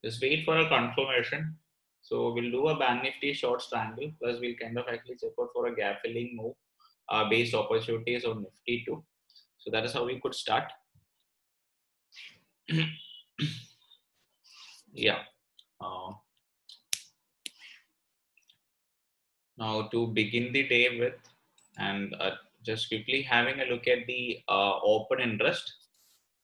Just wait for a confirmation. So we'll do a Bank Nifty short triangle, plus we'll kind of actually check out for a gap filling move based opportunities on Nifty too. So that is how we could start. Yeah. Uh, Now to begin the day with, and just quickly having a look at the open interest.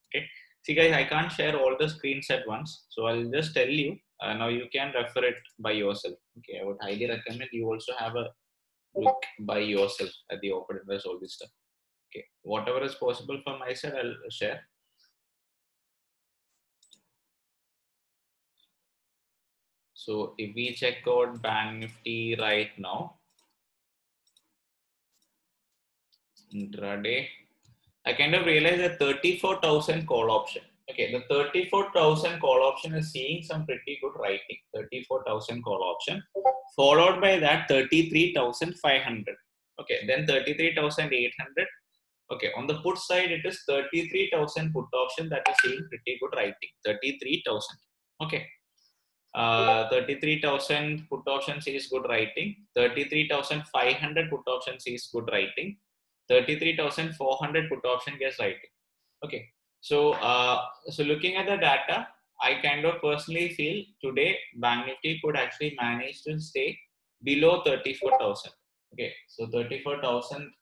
Okay. See guys, I can't share all the screens at once. So I'll just tell you, now you can refer it by yourself. Okay. I would highly recommend you also have a look by yourself at the open interest, all this stuff. Okay. Whatever is possible from my side, I'll share. So if we check out Bank Nifty right now, intraday, I kind of realized that 34,000 call option. Okay, the 34,000 call option is seeing some pretty good writing. 34,000 call option, followed by that 33,500. Okay, then 33,800. Okay, on the put side, it is 33,000 put option that is seeing pretty good writing. 33,000. Okay. 33,000 put option sees good writing. 33,500 put option sees good writing. 33,400 put option gets writing. Okay. So, so looking at the data, I kind of personally feel today Bank Nifty could actually manage to stay below 34,000. Okay. So 34,000,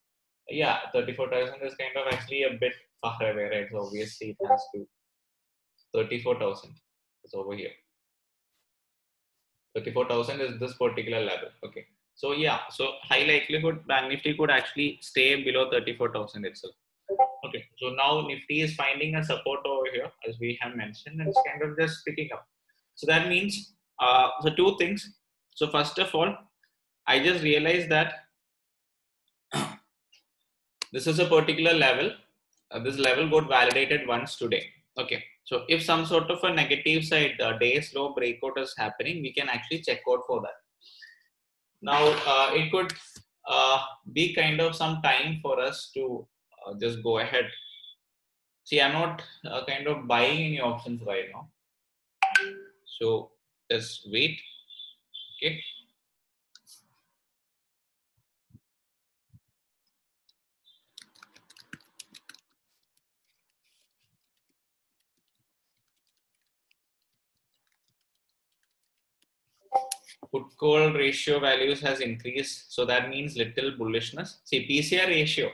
yeah, 34,000 is kind of actually a bit far away, right? So obviously it has to 34,000 is over here. 34,000 is this particular level. Okay. So yeah, so high likelihood Bank Nifty could actually stay below 34,000 itself. Okay. So now Nifty is finding a support over here, as we have mentioned, and it's kind of just picking up. So that means, so two things. So first of all, I just realized that this is a particular level. This level got validated once today. Okay. So if some sort of a negative side day slow breakout is happening, we can actually check out for that. Now, it could be kind of some time for us to just go ahead. See, I'm not kind of buying any options right now. So just wait. Okay. Put call ratio values has increased. So that means little bullishness. See, PCR ratio.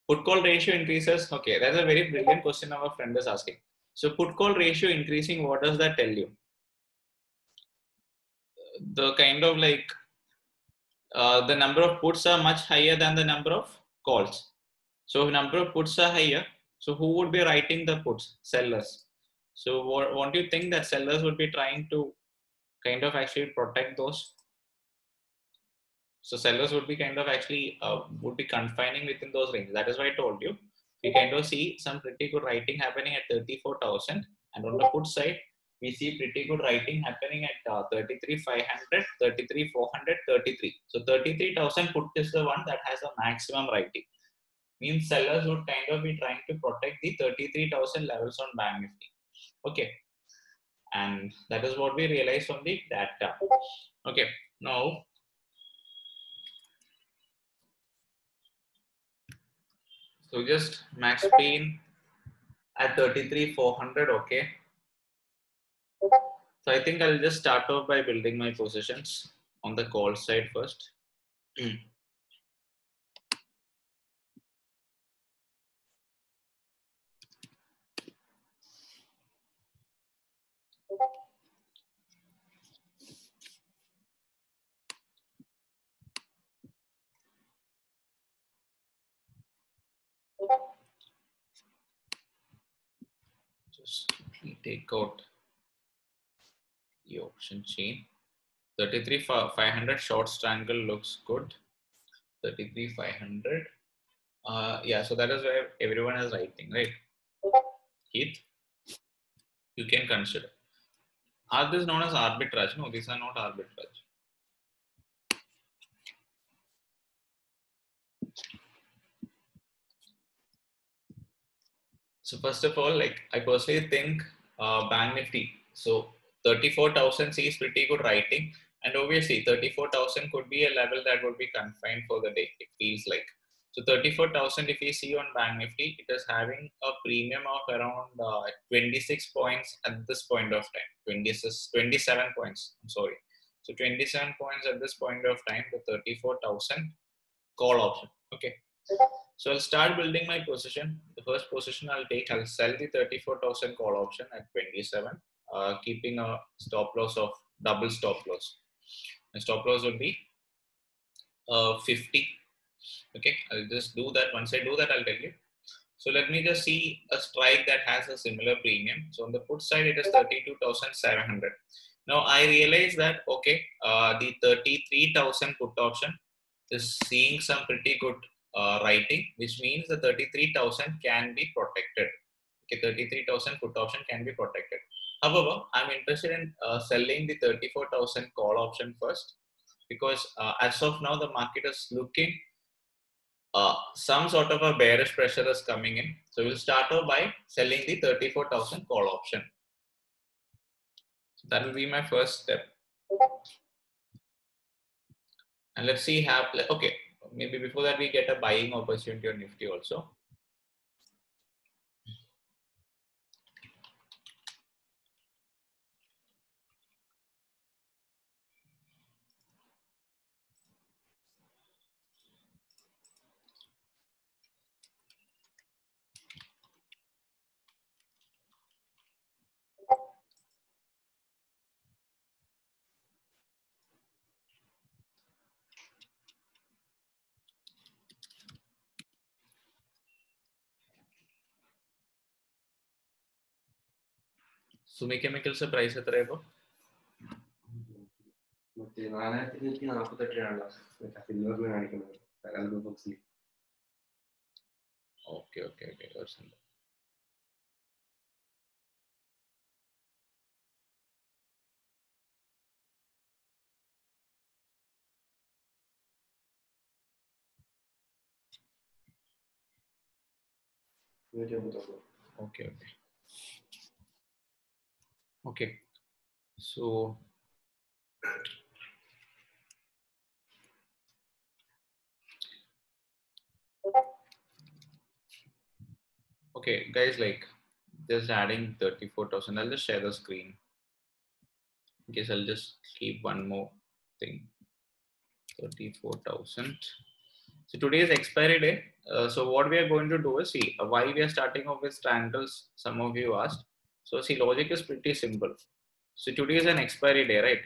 Put call ratio increases. Okay, that's a very brilliant question our friend is asking. So put call ratio increasing, what does that tell you? The kind of like the number of puts are much higher than the number of calls. So if number of puts are higher, so who would be writing the puts? Sellers. So won't you think that sellers would be trying to kind of actually protect those? So sellers would be kind of actually would be confining within those ranges. That is why I told you. We kind of see some pretty good writing happening at 34,000, and on the put side, we see pretty good writing happening at 33,500, 33,400, 33. So 33,000 put is the one that has a maximum writing. Means sellers would kind of be trying to protect the 33,000 levels on Bank Nifty. Okay, and that is what we realize from the data. Okay, now so just max pain at 33,400. Okay, so I think I'll just start off by building my positions on the call side first. Just take out the option chain. 33,500 short triangle looks good. 33,500. Yeah, so that is where everyone is writing, right? Keith, you can consider. Are these known as arbitrage? No, these are not arbitrage. So first of all, like I personally think Bank Nifty. So 34,000 sees pretty good writing, and obviously 34,000 could be a level that would be confined for the day. It feels like. So 34,000, if we see on Bank Nifty, it is having a premium of around 26 points at this point of time. 27 points. I'm sorry. So 27 points at this point of time. The 34,000 call option. Okay. So I'll start building my position. The first position I'll sell the 34,000 call option at 27, keeping a stop loss of double stop loss. My stop loss would be 50. Okay, I'll just do that. Once I do that, I'll tell you. So let me just see a strike that has a similar premium. So on the put side, it is 32,700. Now I realize that, okay, the 33,000 put option is seeing some pretty good writing, which means the 33,000 can be protected. Okay, 33,000 put option can be protected. However, I'm interested in selling the 34,000 call option first, because as of now, the market is looking some sort of a bearish pressure is coming in. So we'll start off by selling the 34,000 call option. So that will be my first step. And let's see, okay, maybe before that we get a buying opportunity on Nifty also. Sumi Chemicals price എത്രയാ? Okay. Okay. So okay, guys, like just adding 34,000. I'll just share the screen. In case I'll just keep one more thing. 34,000. So today is expiry day. So what we are going to do is see why we are starting off with triangles. Some of you asked. So see, logic is pretty simple. So today is an expiry day, right?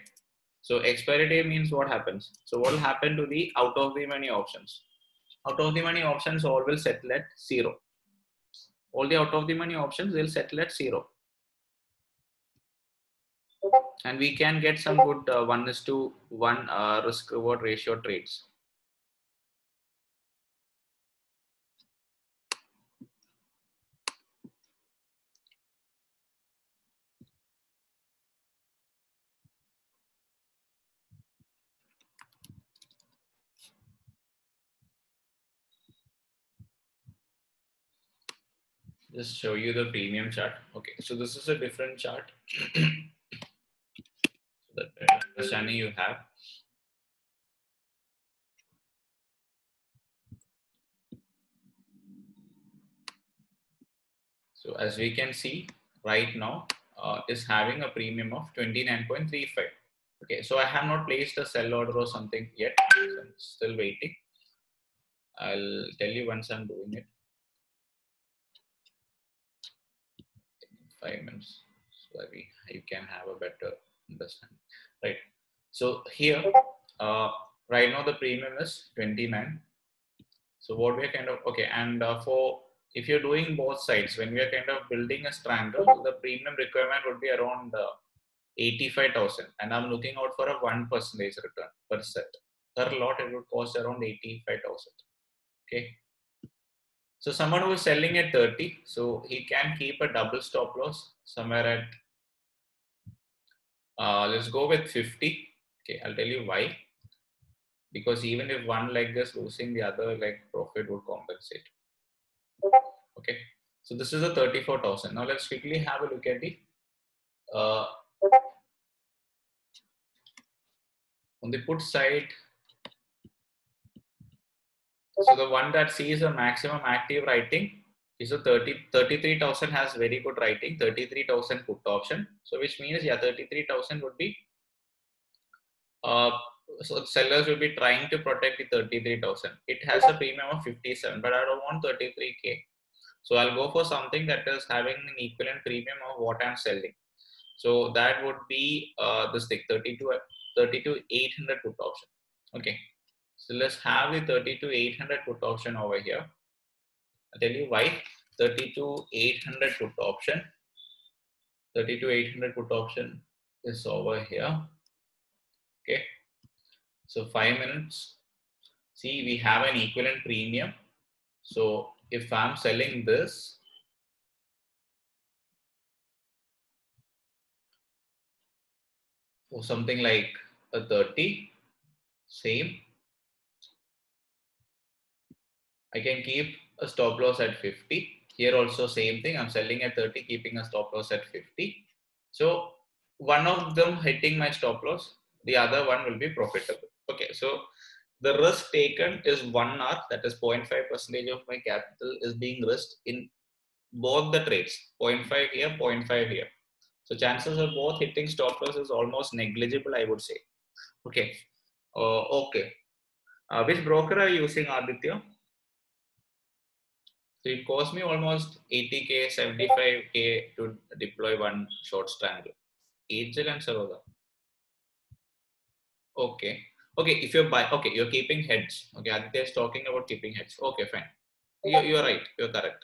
So expiry day means what happens? So what will happen to the out of the money options? Out of the money options all will settle at 0. All the out of the money options will settle at 0. And we can get some good 1:1 risk reward ratio trades. Just show you the premium chart. Okay, so this is a different chart. So that understanding you have. So as we can see right now, is having a premium of 29.35. Okay, so I have not placed a sell order or something yet. So I'm still waiting. I'll tell you once I'm doing it. 5 minutes, so that you can have a better understanding, right? So here, right now the premium is 29. So what we are kind of okay, and for if you're doing both sides, when we are kind of building a triangle, the premium requirement would be around 85,000, and I'm looking out for a 1% return per set. Per lot, it would cost around 85,000. Okay. So someone who is selling at 30, so he can keep a double stop loss somewhere at, let's go with 50. Okay, I'll tell you why. Because even if one leg is losing, the other leg profit would compensate. Okay, so this is a 34,000. Now let's quickly have a look at the On the put side, so the one that sees a maximum active writing is a 33,000 has very good writing, 33,000 put option. So which means, yeah, 33,000 would be, uh, so sellers will be trying to protect the 33,000. It has a premium of 57, but I don't want 33K. So I'll go for something that is having an equivalent premium of what I'm selling. So that would be this thing, 32,800 put option. Okay. So let's have the 32,800 put option over here. I'll tell you why. 32,800 put option. 32,800 put option is over here. Okay. So 5 minutes. See, we have an equivalent premium. So if I'm selling this, for something like a 30, same, I can keep a stop loss at 50. Here also same thing. I'm selling at 30, keeping a stop loss at 50. So one of them hitting my stop loss, the other one will be profitable. Okay, so the risk taken is 1 hour, that is 0.5% of my capital is being risked in both the trades, 0.5 here, 0.5 here. So chances of both hitting stop loss is almost negligible, I would say. Okay. Okay. Which broker are you using, Aditya? So it cost me almost 80K, 75K to deploy one short strangle. Angel and Saroda. Okay. Okay, if you're okay, you're keeping heads. Okay, Aditya is talking about keeping heads. Okay, fine. You're right. You're correct.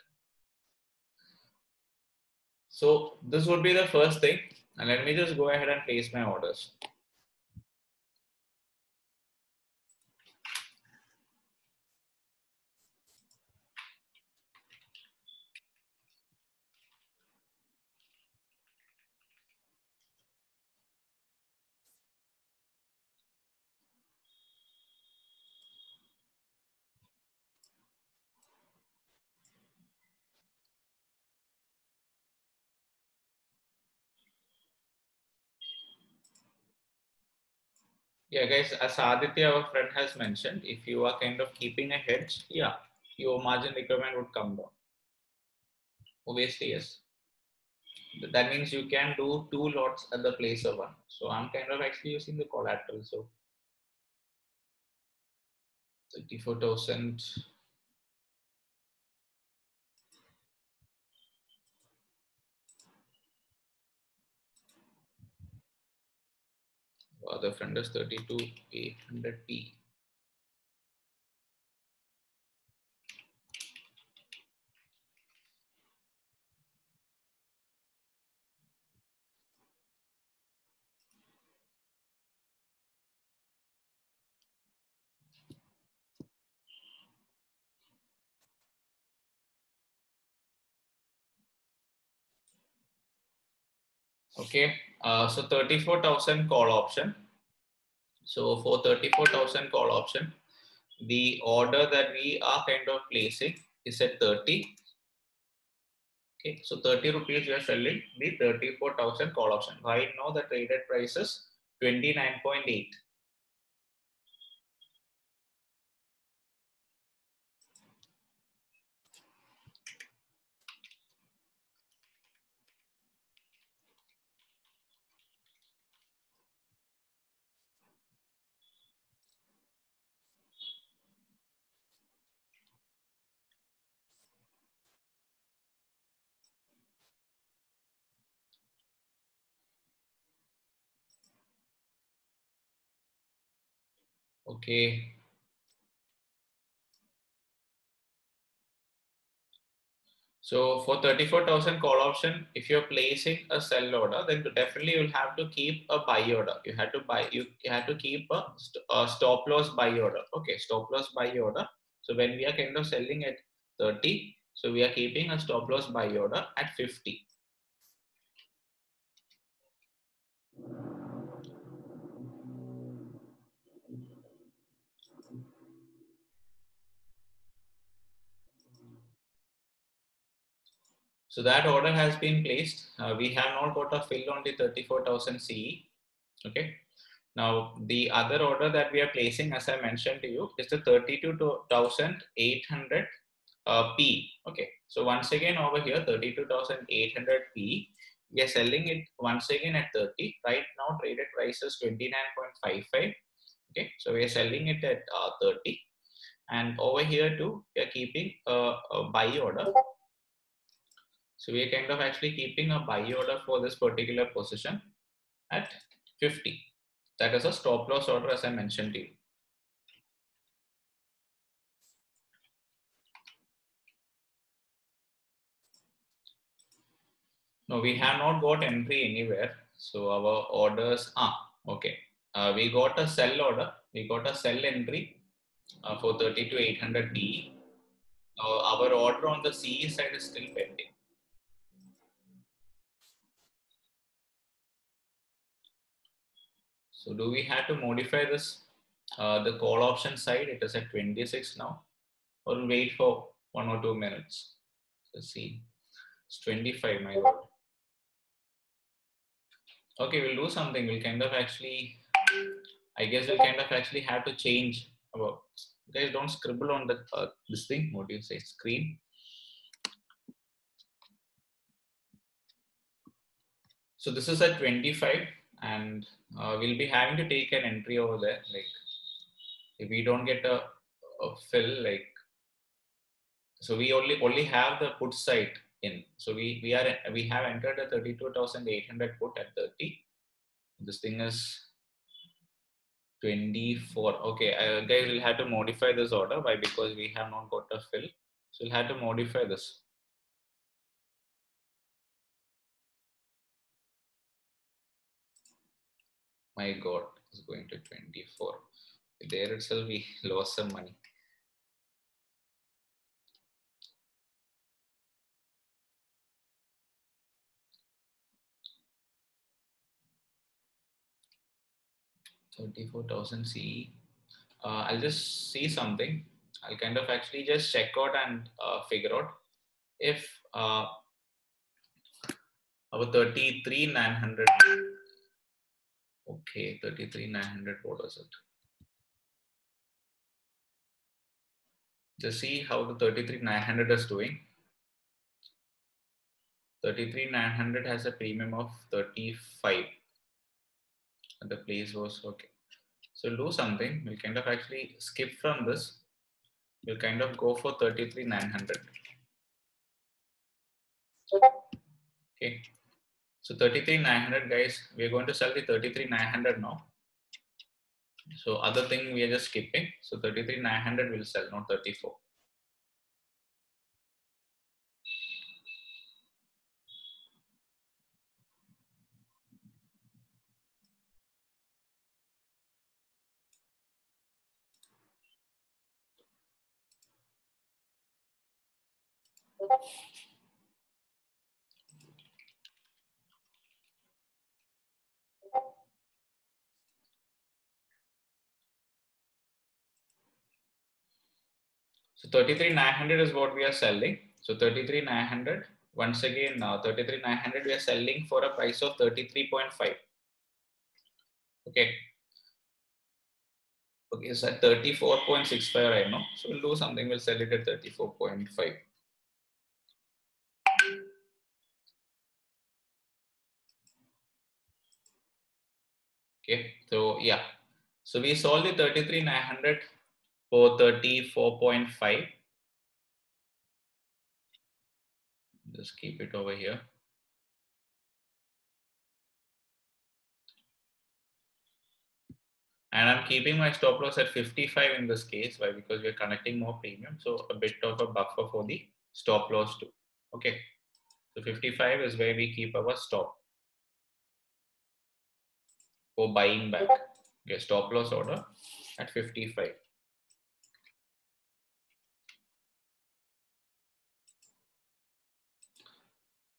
So this would be the first thing. And let me just go ahead and place my orders. Yeah, guys, as Aditya, our friend, has mentioned, if you are kind of keeping a hedge, yeah, your margin requirement would come down. Obviously, yes. That means you can do 2 lots at the place of one. So I'm kind of actually using the collateral. So 34,000. The friend is 32,800p. Okay, so 34,000 call option. So for 34,000 call option, the order that we are kind of placing is at 30. Okay, so 30 rupees we are selling the 34,000 call option. Right now the traded price is 29.8. Okay. So for 34,000 call option, if you're placing a sell order, then definitely you'll have to keep a buy order. You have to buy. You have to keep a stop loss buy order. Okay, stop loss buy order. So when we are kind of selling at 30, so we are keeping a stop loss buy order at 50. So that order has been placed. We have not got a fill on the 34,000 CE. Okay. Now, the other order that we are placing, as I mentioned to you, is the 32,800 P. Okay, so once again over here, 32,800 P. We are selling it once again at 30. Right now, traded price is 29.55. Okay, so we are selling it at 30. And over here too, we are keeping a buy order. So we are kind of actually keeping a buy order for this particular position at 50. That is a stop loss order, as I mentioned to you. No, we have not got entry anywhere. So our orders, okay. We got a sell order. We got a sell entry for 32,800 PE. Our order on the CE side is still pending. So do we have to modify this? The call option side, it is at 26 now. Or we'll wait for 1 or 2 minutes. Let's see. It's 25, my lord. Okay, we'll do something. We'll kind of actually, I guess we'll kind of actually have to change our, guys, don't scribble on the this thing. What do you say? Screen. So this is at 25, and we'll be having to take an entry over there. Like if we don't get a fill, like, so we only have the put side in. So we have entered a 32,800 put at 30. This thing is 24. Okay, guys, we'll have to modify this order. Why? Because we have not got a fill. So we'll have to modify this. My God, it's going to 24. There itself, we lost some money. $34,000 CE. I'll just see something. I'll kind of actually just check out and figure out if our 33,900. Okay, 33,900. What is it? Just see how the 33,900 is doing. 33,900 has a premium of 35. And the place was okay. So we'll do something. We'll kind of actually skip from this. We'll kind of go for 33,900. Okay. So 33,900, guys, we're going to sell the 33,900 now. So other thing we are just skipping. So 33,900 will sell, not 34. So 33,900 is what we are selling. So 33,900. Once again, 33,900 we are selling for a price of 33.5. Okay. Okay, it's at 34.65 right now. So we'll do something. We'll sell it at 34.5. Okay, so yeah. So we sold the 33,900 for 34.5. Just keep it over here. And I'm keeping my stop loss at 55 in this case. Why? Because we're connecting more premium. So a bit of a buffer for the stop loss too. Okay. So 55 is where we keep our stop for buying back. Okay, stop loss order at 55.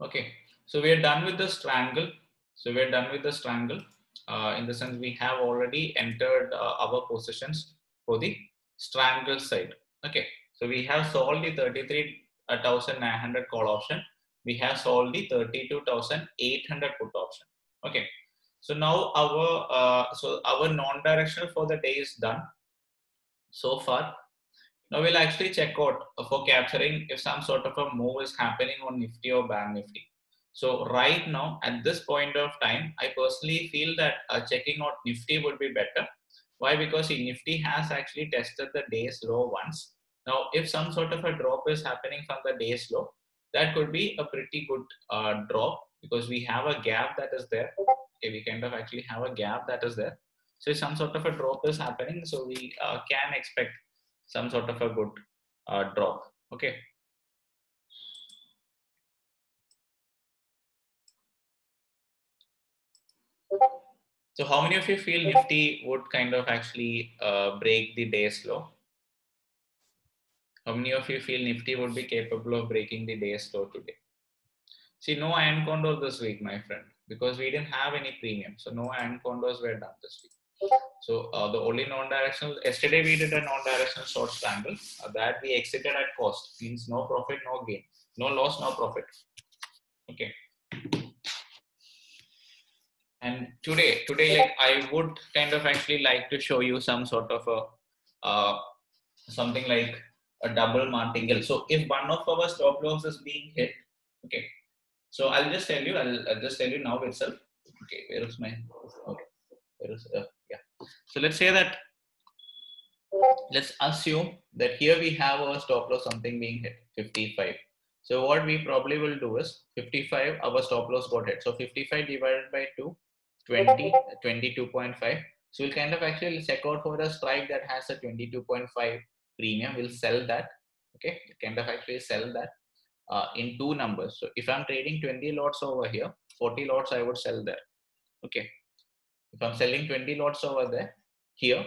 Okay. So we are done with the strangle. So we're done with the strangle. In the sense we have already entered our positions for the strangle side. Okay. So we have sold the 33,900 call option. We have sold the 32,800 put option. Okay. So now our non-directional for the day is done so far. Now we'll actually check out for capturing if some sort of a move is happening on Nifty or Bank Nifty. So right now at this point of time, I personally feel that checking out Nifty would be better. Why? Because Nifty has actually tested the day's low once. Now if some sort of a drop is happening from the day's low, that could be a pretty good drop, because we have a gap that is there. Okay, we kind of actually have a gap that is there. So if some sort of a drop is happening, so we can expect some sort of a good drop. Okay. So how many of you feel Nifty would kind of actually break the day's low? How many of you feel Nifty would be capable of breaking the day's low today? See, no iron condor this week, my friend, because we didn't have any premium. So no iron condors were done this week. So the only non-directional, yesterday we did a non-directional short triangle that we exited at cost, means no profit, no gain, no loss, no profit. Okay. And today, like I would kind of actually like to show you some sort of a something like a double martingale. So if one of our stop loss is being hit, okay. So I'll just tell you. I'll just tell you now itself. Okay, where is my? Okay, where is yeah. So let's say that. Let's assume that here we have our stop loss something being hit 55. So what we probably will do is 55, our stop loss got hit. So 55 divided by 2, 20, 22.5. So we'll kind of actually check out for a strike that has a 22.5 premium. We'll sell that. Okay, kind of actually sell that in two numbers. So if I'm trading 20 lots over here, 40 lots I would sell there. Okay, if I'm selling 20 lots over there, here,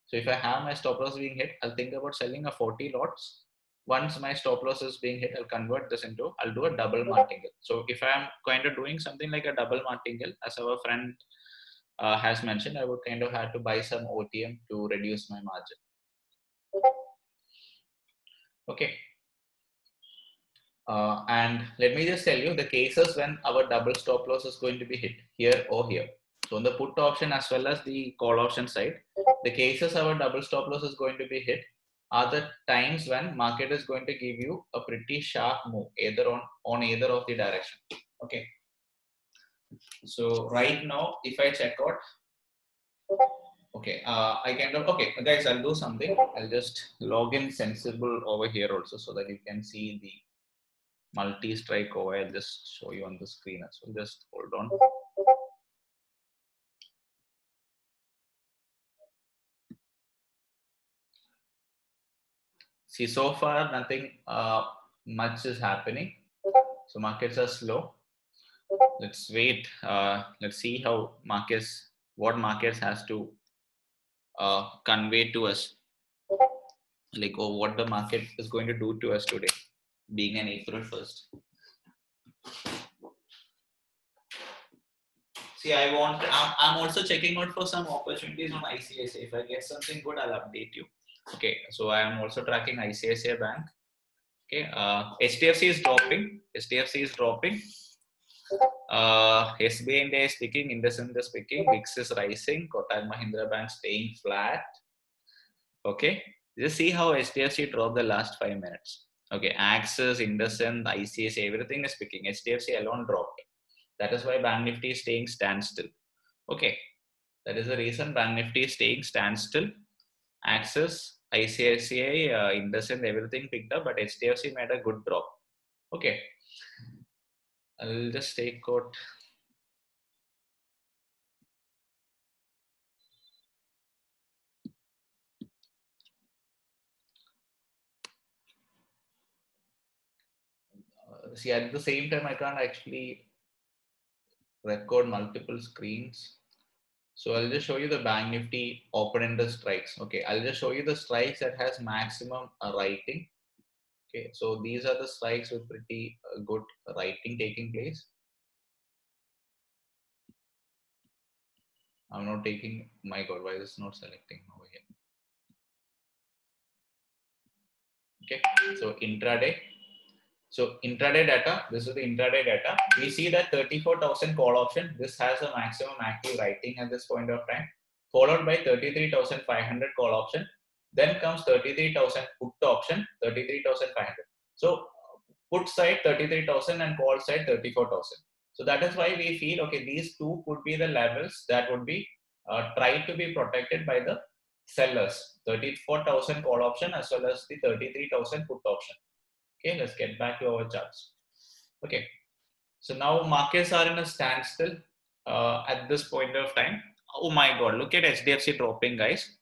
so if I have my stop loss being hit, I'll think about selling a 40 lots. Once my stop loss is being hit, I'll convert this into, I'll do a double martingale. So if I'm kind of doing something like a double martingale, as our friend has mentioned, I would kind of have to buy some OTM to reduce my margin. Okay. And let me just tell you the cases when our double stop loss is going to be hit, here or here. So on the put option as well as the call option side, the cases our double stop loss is going to be hit are the times when market is going to give you a pretty sharp move either on either of the direction. Okay. So right now, if I check out, okay, I kind of, okay, guys, I'll do something. I'll just log in Sensible over here also so that you can see the multi-strike over. I'll just show you on the screen as well. Just hold on. See, so far nothing much is happening. So markets are slow. Let's wait. Let's see how what markets has to convey to us, like what the market is going to do to us today, being an April 1st. See, I'm also checking out for some opportunities on ICICI. If I get something good, I'll update you. Okay, so I am also tracking ICICI Bank. Okay, HDFC is dropping. HDFC is dropping. SBI India is speaking. IndusInd is speaking. VIX is rising. Kotak Mahindra Bank staying flat. Okay, just see how HDFC dropped the last 5 minutes. Okay, Axis, IndusInd, ICICI, everything is speaking. HDFC alone dropped. That is why Bank Nifty is staying standstill. Okay, that is the reason Bank Nifty is staying standstill. Axis, ICICI, IndusInd, everything picked up, but HDFC made a good drop. Okay, I'll just take out. See, at the same time, I can't actually record multiple screens. So I'll just show you the Bank Nifty open-ended strikes. Okay, I'll just show you the strikes that has maximum writing. Okay, so these are the strikes with pretty good writing taking place. I'm not taking, my God, why is it not selecting over here? Okay, so intraday, So intraday data, this is the intraday data. We see that 34,000 call option, this has a maximum active writing at this point of time, followed by 33,500 call option. Then comes 33,000 put option, 33,500. So put side 33,000 and call side 34,000. So that is why we feel, okay, these two could be the levels that would be tried to be protected by the sellers, 34,000 call option as well as the 33,000 put option. Okay, let's get back to our charts. Okay, so now markets are in a standstill at this point of time. Oh my God, look at HDFC dropping, guys.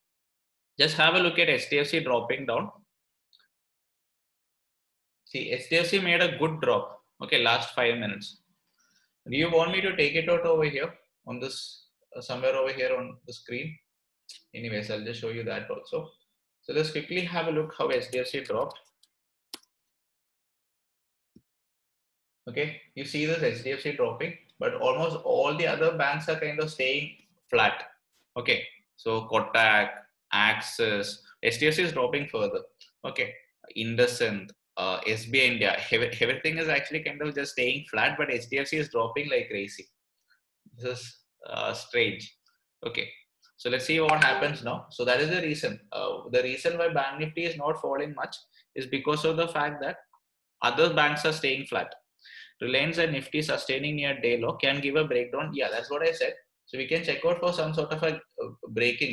Just have a look at HDFC dropping down. See, HDFC made a good drop. Okay, last 5 minutes. Do you want me to take it out over here on this, somewhere over here on the screen? Anyways, I'll just show you that also. So let's quickly have a look how HDFC dropped. Okay, you see this HDFC dropping, but almost all the other banks are kind of staying flat. Okay, so Kotak, Axis, HDFC is dropping further. Okay, IndusInd, SBI India, everything is actually kind of just staying flat, but HDFC is dropping like crazy. This is strange. Okay, so let's see what happens now. So that is the reason. The reason why Bank Nifty is not falling much is because of the fact that other banks are staying flat. Reliance and Nifty sustaining near day low can give a breakdown. Yeah, that's what I said. So we can check out for some sort of a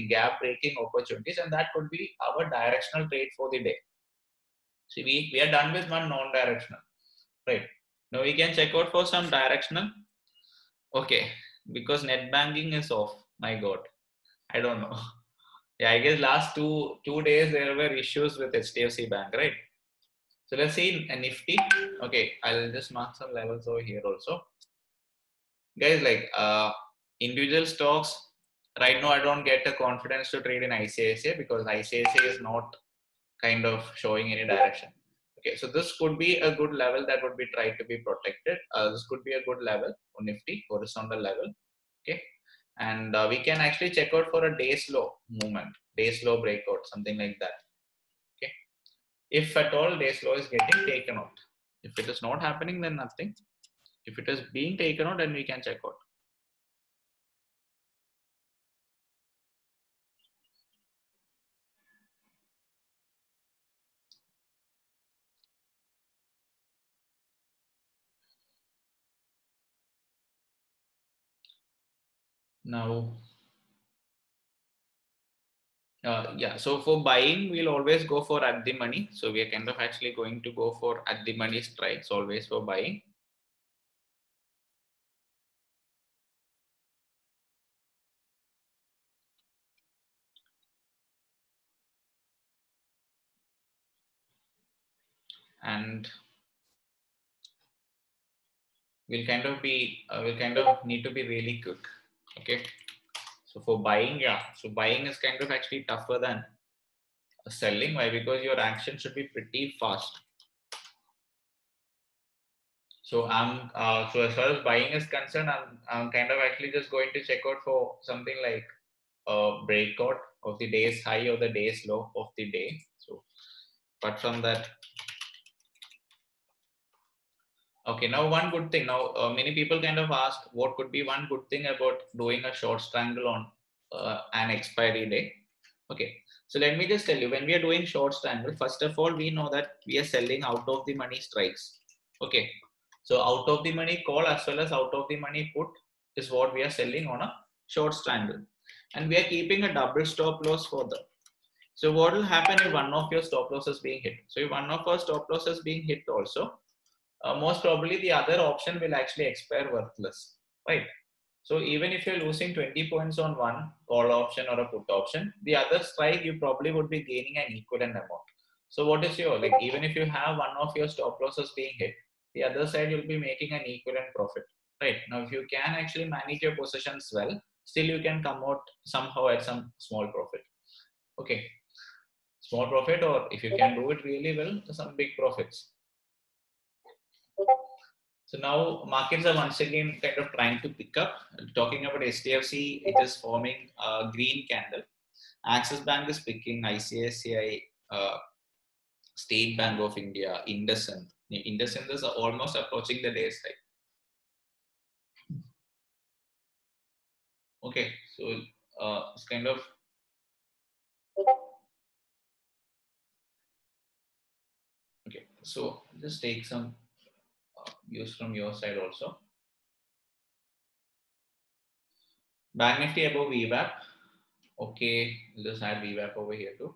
gap breaking opportunities, and that could be our directional trade for the day. See, we are done with one non-directional, right? Now we can check out for some directional. Okay, because net banking is off. My God, I don't know. Yeah, I guess last two days there were issues with HDFC Bank, right? So let's see a Nifty. Okay, I'll just mark some levels over here also. Guys, like individual stocks, right now I don't get the confidence to trade in ICICI because ICICI is not kind of showing any direction. Okay, so this could be a good level that would be tried to be protected. This could be a good level on Nifty, horizontal level. Okay, and we can actually check out for a day's low movement, day's low breakout, something like that. Okay, if at all day's low is getting taken out. If it is not happening, then nothing. If it is being taken out, then we can check out. Now, yeah, so for buying, we'll always go for at the money. So we are kind of actually going to go for at the money strikes always for buying. And we'll kind of need to be really quick. Okay. So for buying, yeah, so buying is kind of actually tougher than selling. Why? Because your action should be pretty fast. So so as far as buying is concerned, I'm kind of actually just going to check out for something like a breakout of the day's high or the day's low of the day. So apart from that, okay, now one good thing. Now many people kind of asked what could be one good thing about doing a short strangle on an expiry day. Okay, so let me just tell you, when we are doing short strangle, first of all, we know that we are selling out of the money strikes. Okay, so out of the money call as well as out of the money put is what we are selling on a short strangle, and we are keeping a double stop loss for them. So what will happen if one of your stop losses being hit? So if one of our stop losses being hit also, most probably the other option will actually expire worthless, right? So even if you're losing 20 points on one call option or a put option, the other strike you probably would be gaining an equivalent amount. So what is your, like, even if you have one of your stop losses being hit, the other side you'll be making an equivalent profit, right? Now, if you can actually manage your positions well, still you can come out somehow at some small profit. Okay, small profit, or if you can do it really well, some big profits. So now markets are once again kind of trying to pick up. Talking about HDFC, it is forming a green candle. Axis Bank is picking, ICICI, State Bank of India, IndusInd. Indus is almost approaching the day's high. Okay, so it's kind of okay. So just take some views from your side also. Bank Nifty above VWAP. Okay, let's add VWAP over here too.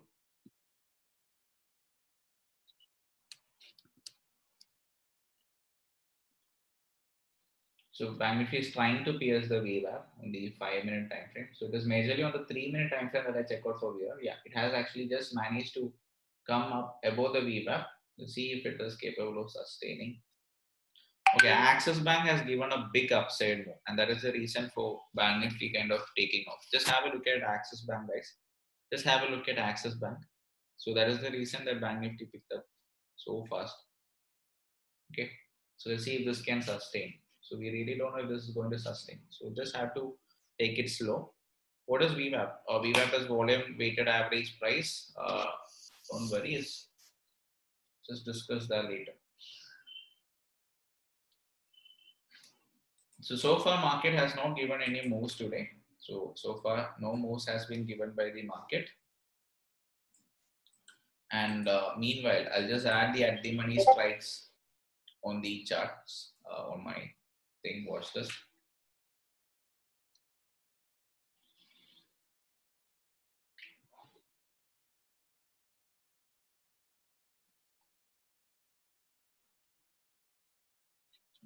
So Bank Nifty is trying to pierce the VWAP on the 5-minute time frame. So it is majorly on the 3-minute time frame that I check out for VWAP. Yeah, it has actually just managed to come up above the VWAP. Let's see if it is capable of sustaining. Okay, Axis Bank has given a big upside move, and that is the reason for Bank Nifty kind of taking off. Just have a look at Axis Bank, guys. Just have a look at Axis Bank. So that is the reason that Bank Nifty picked up so fast. Okay, so let's see if this can sustain. So we really don't know if this is going to sustain. So just have to take it slow. What is VWAP? VWAP is volume weighted average price. Don't worry, just discuss that later. So far market has not given any moves today. So far no moves has been given by the market. And meanwhile, I'll just add the at the money strikes on the charts on my thing. Watch this.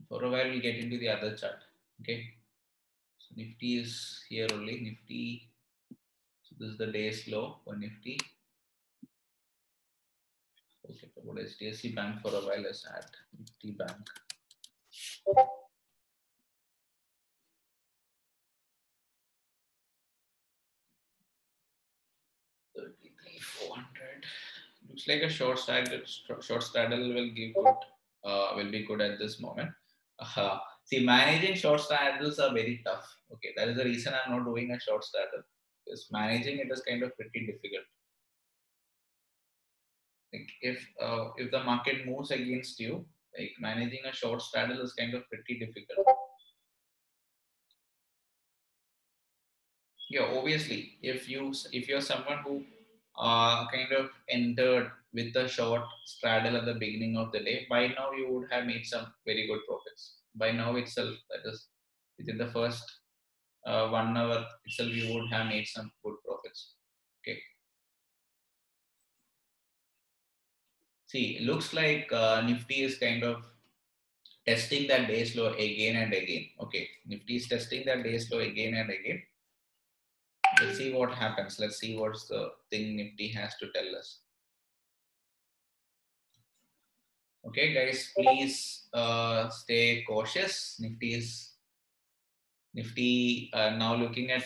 For a while, we'll get into the other chart. Okay. So Nifty is here only. Nifty. So this is the day's low for Nifty. Okay. What is HDFC Bank for a while? Let's add Nifty Bank. $33,400. Looks like a short straddle will give good. Will be good at this moment. See, managing short straddles are very tough. Okay, that is the reason I'm not doing a short straddle. Because managing it is kind of pretty difficult. Like if the market moves against you, like managing a short straddle is kind of pretty difficult. Yeah, obviously, if you're someone who kind of entered with a short straddle at the beginning of the day, by now you would have made some very good profits. By now itself, that is within the first 1 hour itself, you would have made some good profits. Okay. See, looks like Nifty is kind of testing that day's low again and again. Okay, Nifty is testing that day's low again and again. Let's see what happens. Let's see what's the thing Nifty has to tell us. Okay, guys, please stay cautious. Nifty now looking at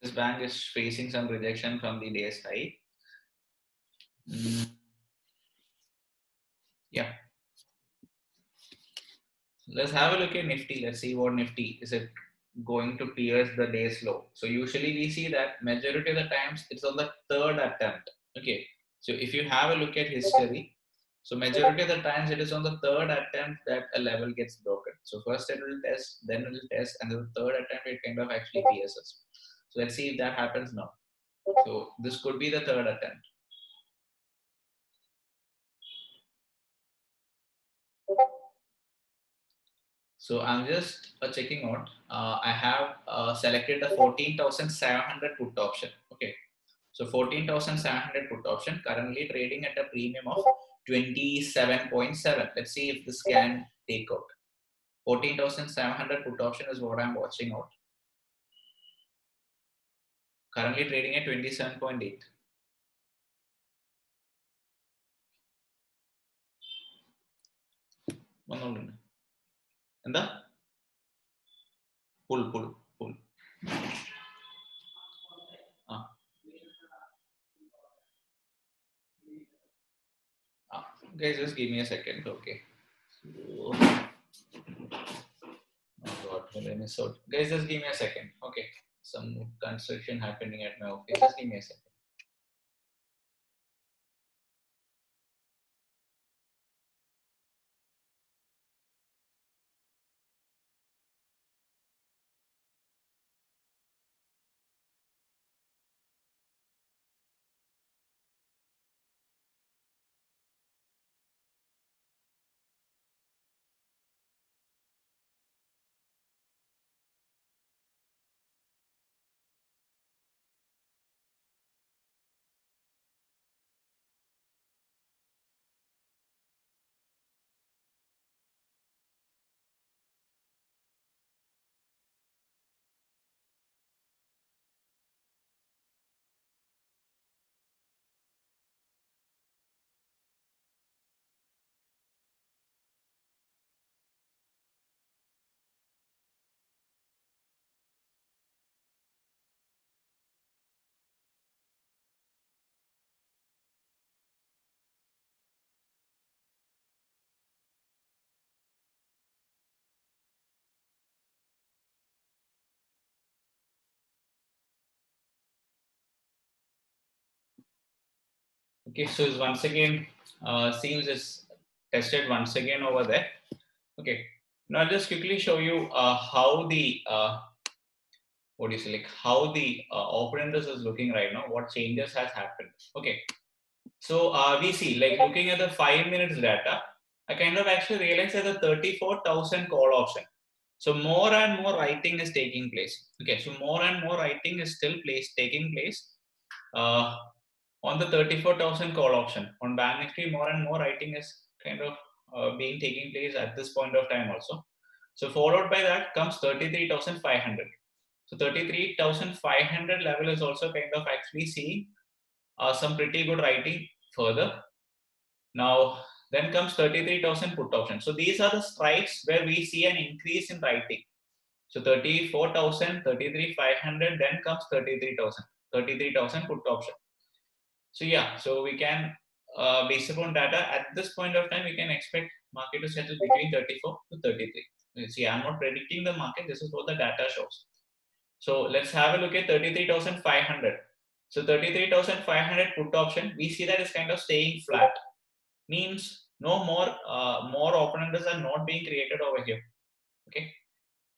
this bank is facing some rejection from the day's high. Yeah. Let's have a look at Nifty. Let's see what Nifty is it going to pierce the day's low. So usually we see that majority of the times it's on the third attempt. Okay. So if you have a look at history, so majority of the times it is on the third attempt that a level gets broken. So first it will test, then it will test, and the third attempt it kind of actually pierces. So let's see if that happens now. So this could be the third attempt. So I'm just checking out. I have selected the 14,700 put option. Okay. So 14,700 put option currently trading at a premium of 27.7. Let's see if this can take out. 14,700 put option is what I'm watching out. Currently trading at 27.8. And the pull. Guys, just give me a second. Okay. So, oh God, will I miss out? Guys, just give me a second. Okay. Some construction happening at my office. Just give me a second. Okay, so it's once again seems it's tested once again over there. Okay, now I'll just quickly show you how the what do you say, like how the open interest is looking right now, what changes has happened. Okay, so we see, like looking at the 5 minutes data, I kind of actually realized that the 34,000 call option. So more and more writing is taking place. Okay, so more and more writing is still taking place uh, on the 34,000 call option. On Bank Nifty, more and more writing is kind of being taking place at this point of time also. So followed by that comes 33,500. So 33,500 level is also kind of actually seeing some pretty good writing further. Now, then comes 33,000 put option. So these are the strikes where we see an increase in writing. So 34,000, 33,500, then comes 33,000 put option. So yeah, so we can, based upon data, at this point of time, we can expect market to settle between 34 to 33. You see, I'm not predicting the market. This is what the data shows. So let's have a look at 33,500. So 33,500 put option, we see that it's kind of staying flat. Means no more, more open interest are not being created over here. Okay.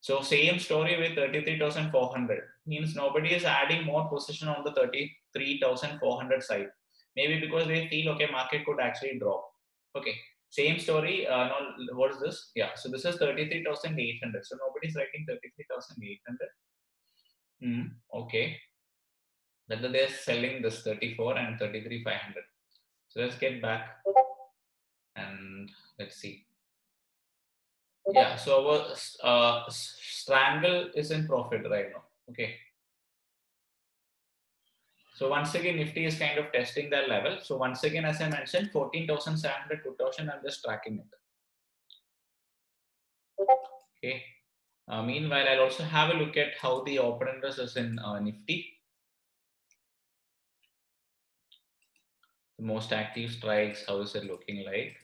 So same story with 33,400. Means nobody is adding more position on the 33,400 side. Maybe because they feel, okay, market could actually drop. Okay. Same story. Now, what is this? Yeah. So this is 33,800. So nobody's writing 33,800. Okay. Whether they're selling this 34 and 33,500. So let's get back and let's see. Yeah, so our strangle is in profit right now. Okay. So once again, Nifty is kind of testing that level. So once again, as I mentioned, 14,700 put option, I'm just tracking it. Okay. Meanwhile, I'll also have a look at how the open interest is in Nifty. The most active strikes, how is it looking like?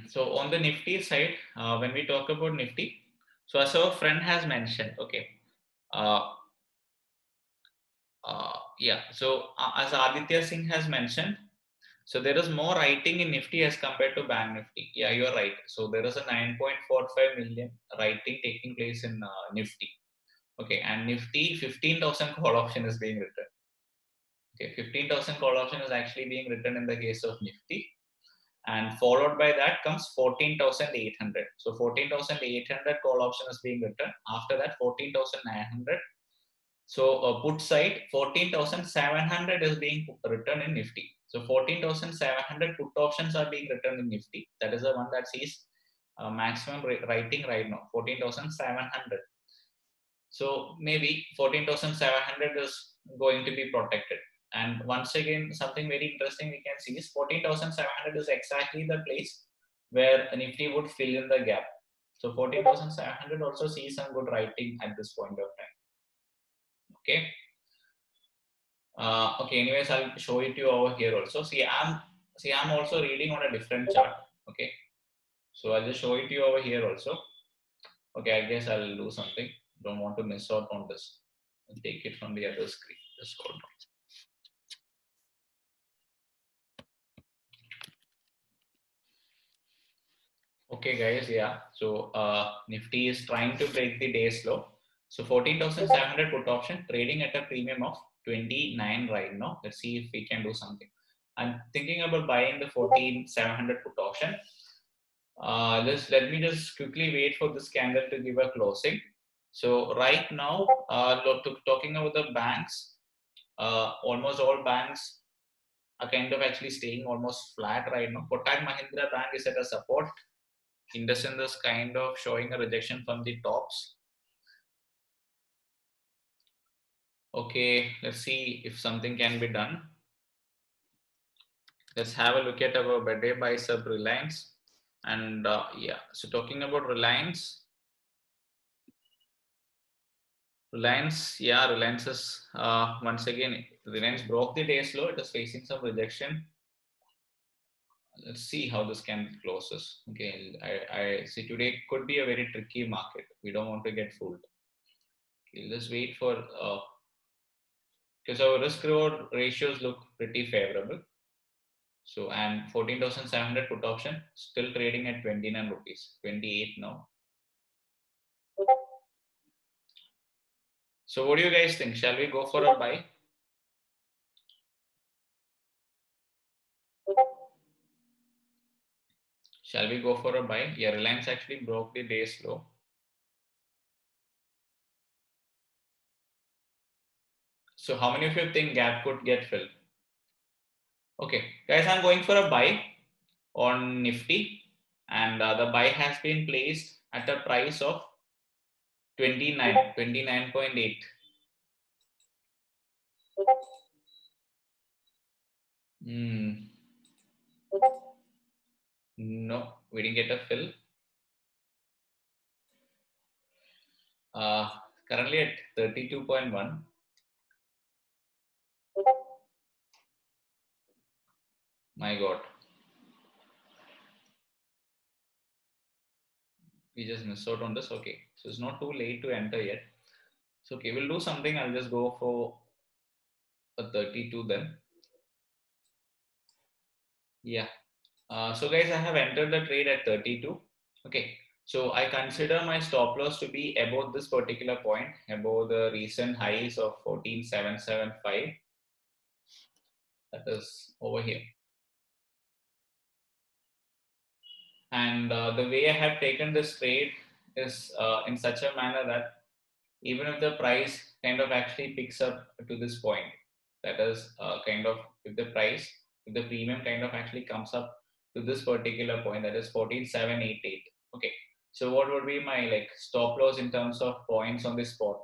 So on the Nifty side, when we talk about Nifty, so as our friend has mentioned, okay, yeah, so as Aditya Singh has mentioned, so there is more writing in Nifty as compared to Bank Nifty. Yeah, you're right. So there is a 9.45 million writing taking place in Nifty. Okay, and Nifty 15,000 call option is being written. Okay, 15,000 call option is actually being written in the case of Nifty. And followed by that comes 14,800. So 14,800 call option is being written. After that, 14,900. So put side 14,700 is being written in Nifty. So 14,700 put options are being written in Nifty. That is the one that sees maximum writing right now, 14,700. So maybe 14,700 is going to be protected. And once again, something very interesting we can see is 14,700 is exactly the place where Nifty would fill in the gap. So 14,700 also sees some good writing at this point of time. Okay. Okay. Anyways, I'll show it to you over here also. I'm also reading on a different chart. Okay. So I'll just show it to you over here also. Okay. I guess I'll do something. Don't want to miss out on this. I'll take it from the other screen. Just hold on. Okay, guys. Yeah. So Nifty is trying to break the day's low. So 14,700 put option trading at a premium of 29 right now. Let's see if we can do something. I'm thinking about buying the 14,700 put option. Let me just quickly wait for this candle to give a closing. So right now, talking about the banks, almost all banks are kind of actually staying almost flat right now. Kotak Mahindra Bank is at a support. IndusInd is kind of showing a rejection from the tops. Okay, let's see if something can be done. Let's have a look at our day buy sub Reliance. And yeah, so talking about Reliance, yeah, Reliance is once again, Reliance broke the day's low. It is facing some rejection. Let's see how this can closes. Okay, I see today could be a very tricky market. We don't want to get fooled. Okay, let's wait for because our risk reward ratios look pretty favorable. So, and 14,700 put option still trading at 29 rupees, 28 now. So what do you guys think? Shall we go for a buy? Shall we go for a buy? Yeah, Reliance actually broke the day's low. So how many of you think gap could get filled? Okay, guys, I'm going for a buy on Nifty, and the buy has been placed at a price of 29.8. No, we didn't get a fill. Currently at 32.1. My God. We just missed out on this. Okay, so it's not too late to enter yet. So okay, we'll do something. I'll just go for a 32 then. Yeah. So guys, I have entered the trade at 32. Okay. So I consider my stop loss to be above this particular point, above the recent highs of 14,775. That is over here. And the way I have taken this trade is in such a manner that even if the price kind of actually picks up to this point, that is kind of if the premium kind of actually comes up to this particular point, that is 14,788. Okay, so what would be my like stop loss in terms of points on this spot?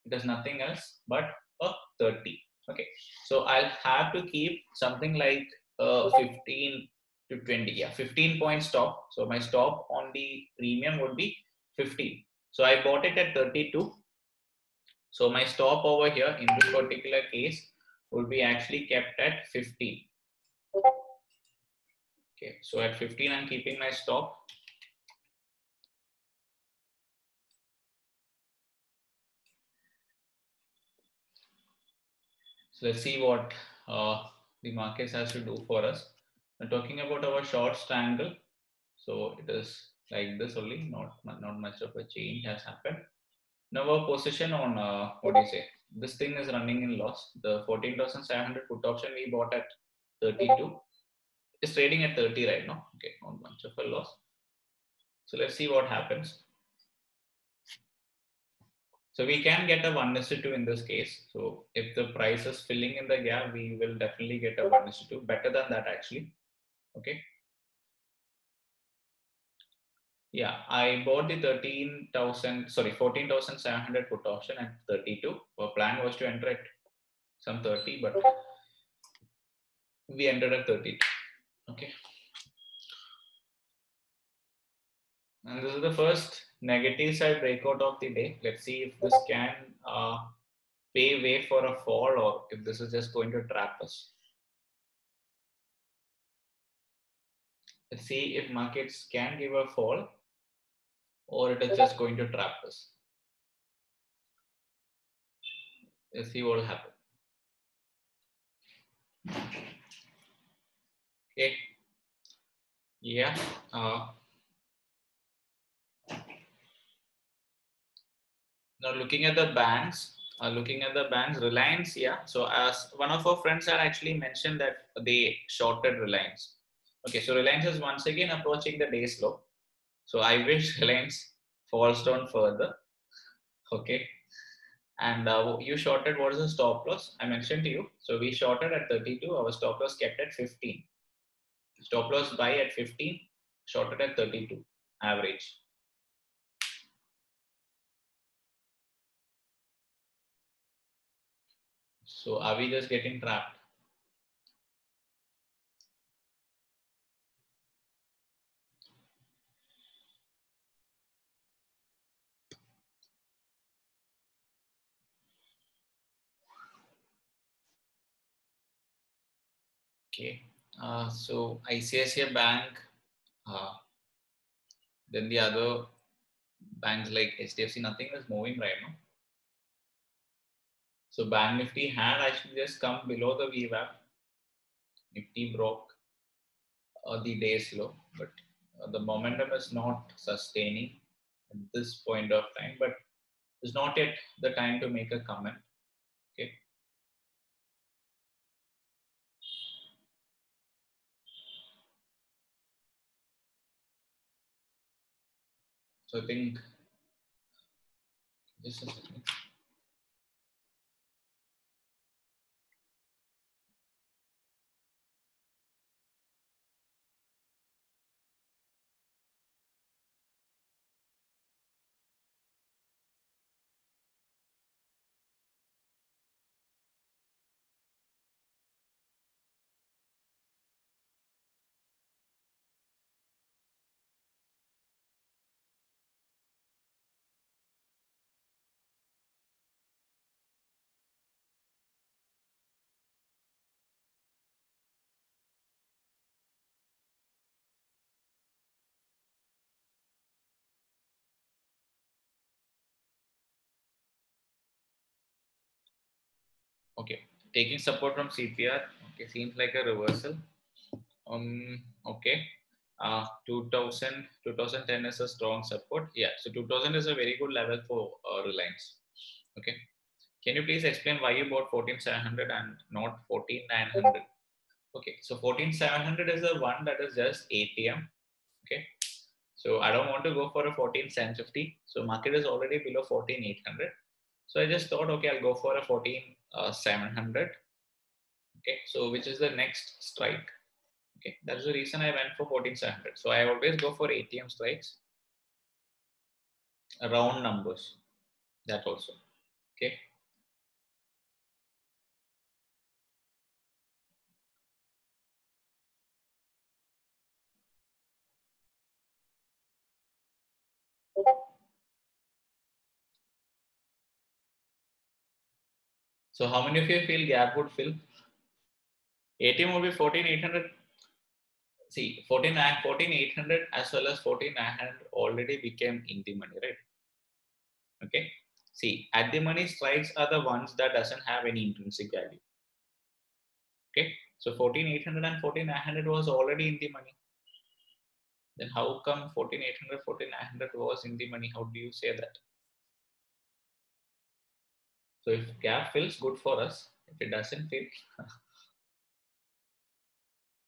It is nothing else but a 30. Okay, so I'll have to keep something like 15 to 20. Yeah, 15 point stop. So my stop on the premium would be 15. So I bought it at 32. So my stop over here in this particular case would be actually kept at 15. Okay, so at 15 I'm keeping my stop. So let's see what the markets has to do for us. We're talking about our short triangle. So it is like this only, not much of a change has happened. Now our position on what do you say? This thing is running in loss. The 14,700 put option we bought at 32 is trading at 30 right now. Okay, not much of a loss. So let's see what happens. So we can get a 1:2 in this case. So if the price is filling in the gap, we will definitely get a 1:2. Better than that actually. Okay. Yeah, I bought the 14,700 put option at 32. Our plan was to enter at some 30, but we entered at 30. Okay. And this is the first negative side breakout of the day. Let's see if this can pave way for a fall or if this is just going to trap us. Let's see if markets can give a fall or it is just going to trap us. Let's see what will happen. Okay. Yeah. Now looking at the banks, Reliance, yeah. So as one of our friends had actually mentioned that they shorted Reliance. Okay, so Reliance is once again approaching the day's low. So I wish Reliance falls down further. Okay. And you shorted, what is the stop loss? I mentioned to you. So we shorted at 32, our stop loss kept at 15. Stop loss buy at 15, shorted at 32, average. So are we just getting trapped? Okay. So ICICI Bank, then the other banks like HDFC, nothing is moving right now. So Bank Nifty had actually just come below the VWAP. Nifty broke the day's low, but the momentum is not sustaining at this point of time. But it's not yet the time to make a comment. Okay. So I think just a second. Okay, taking support from CPR. Okay, seems like a reversal. Okay. 2010 is a strong support. Yeah, so 2000 is a very good level for Reliance. Okay. Can you please explain why you bought 14700 and not 14900? Okay, so 14700 is the one that is just ATM. Okay. So I don't want to go for a 14750. So market is already below 14800. So I just thought, okay, I'll go for a 14700. Okay, so which is the next strike. Okay, that's the reason I went for 14700. So I always go for ATM strikes, round numbers. That also. Okay. So how many of you feel gap would fill? ATM would be 14800. See, 14800 as well as 14900 already became in the money, right? Okay. See, at the money strikes are the ones that doesn't have any intrinsic value. Okay. So 14800 and 14900 was already in the money. Then how come 14800, 14900 was in the money? How do you say that? So if gap fills, good for us. If it doesn't fill,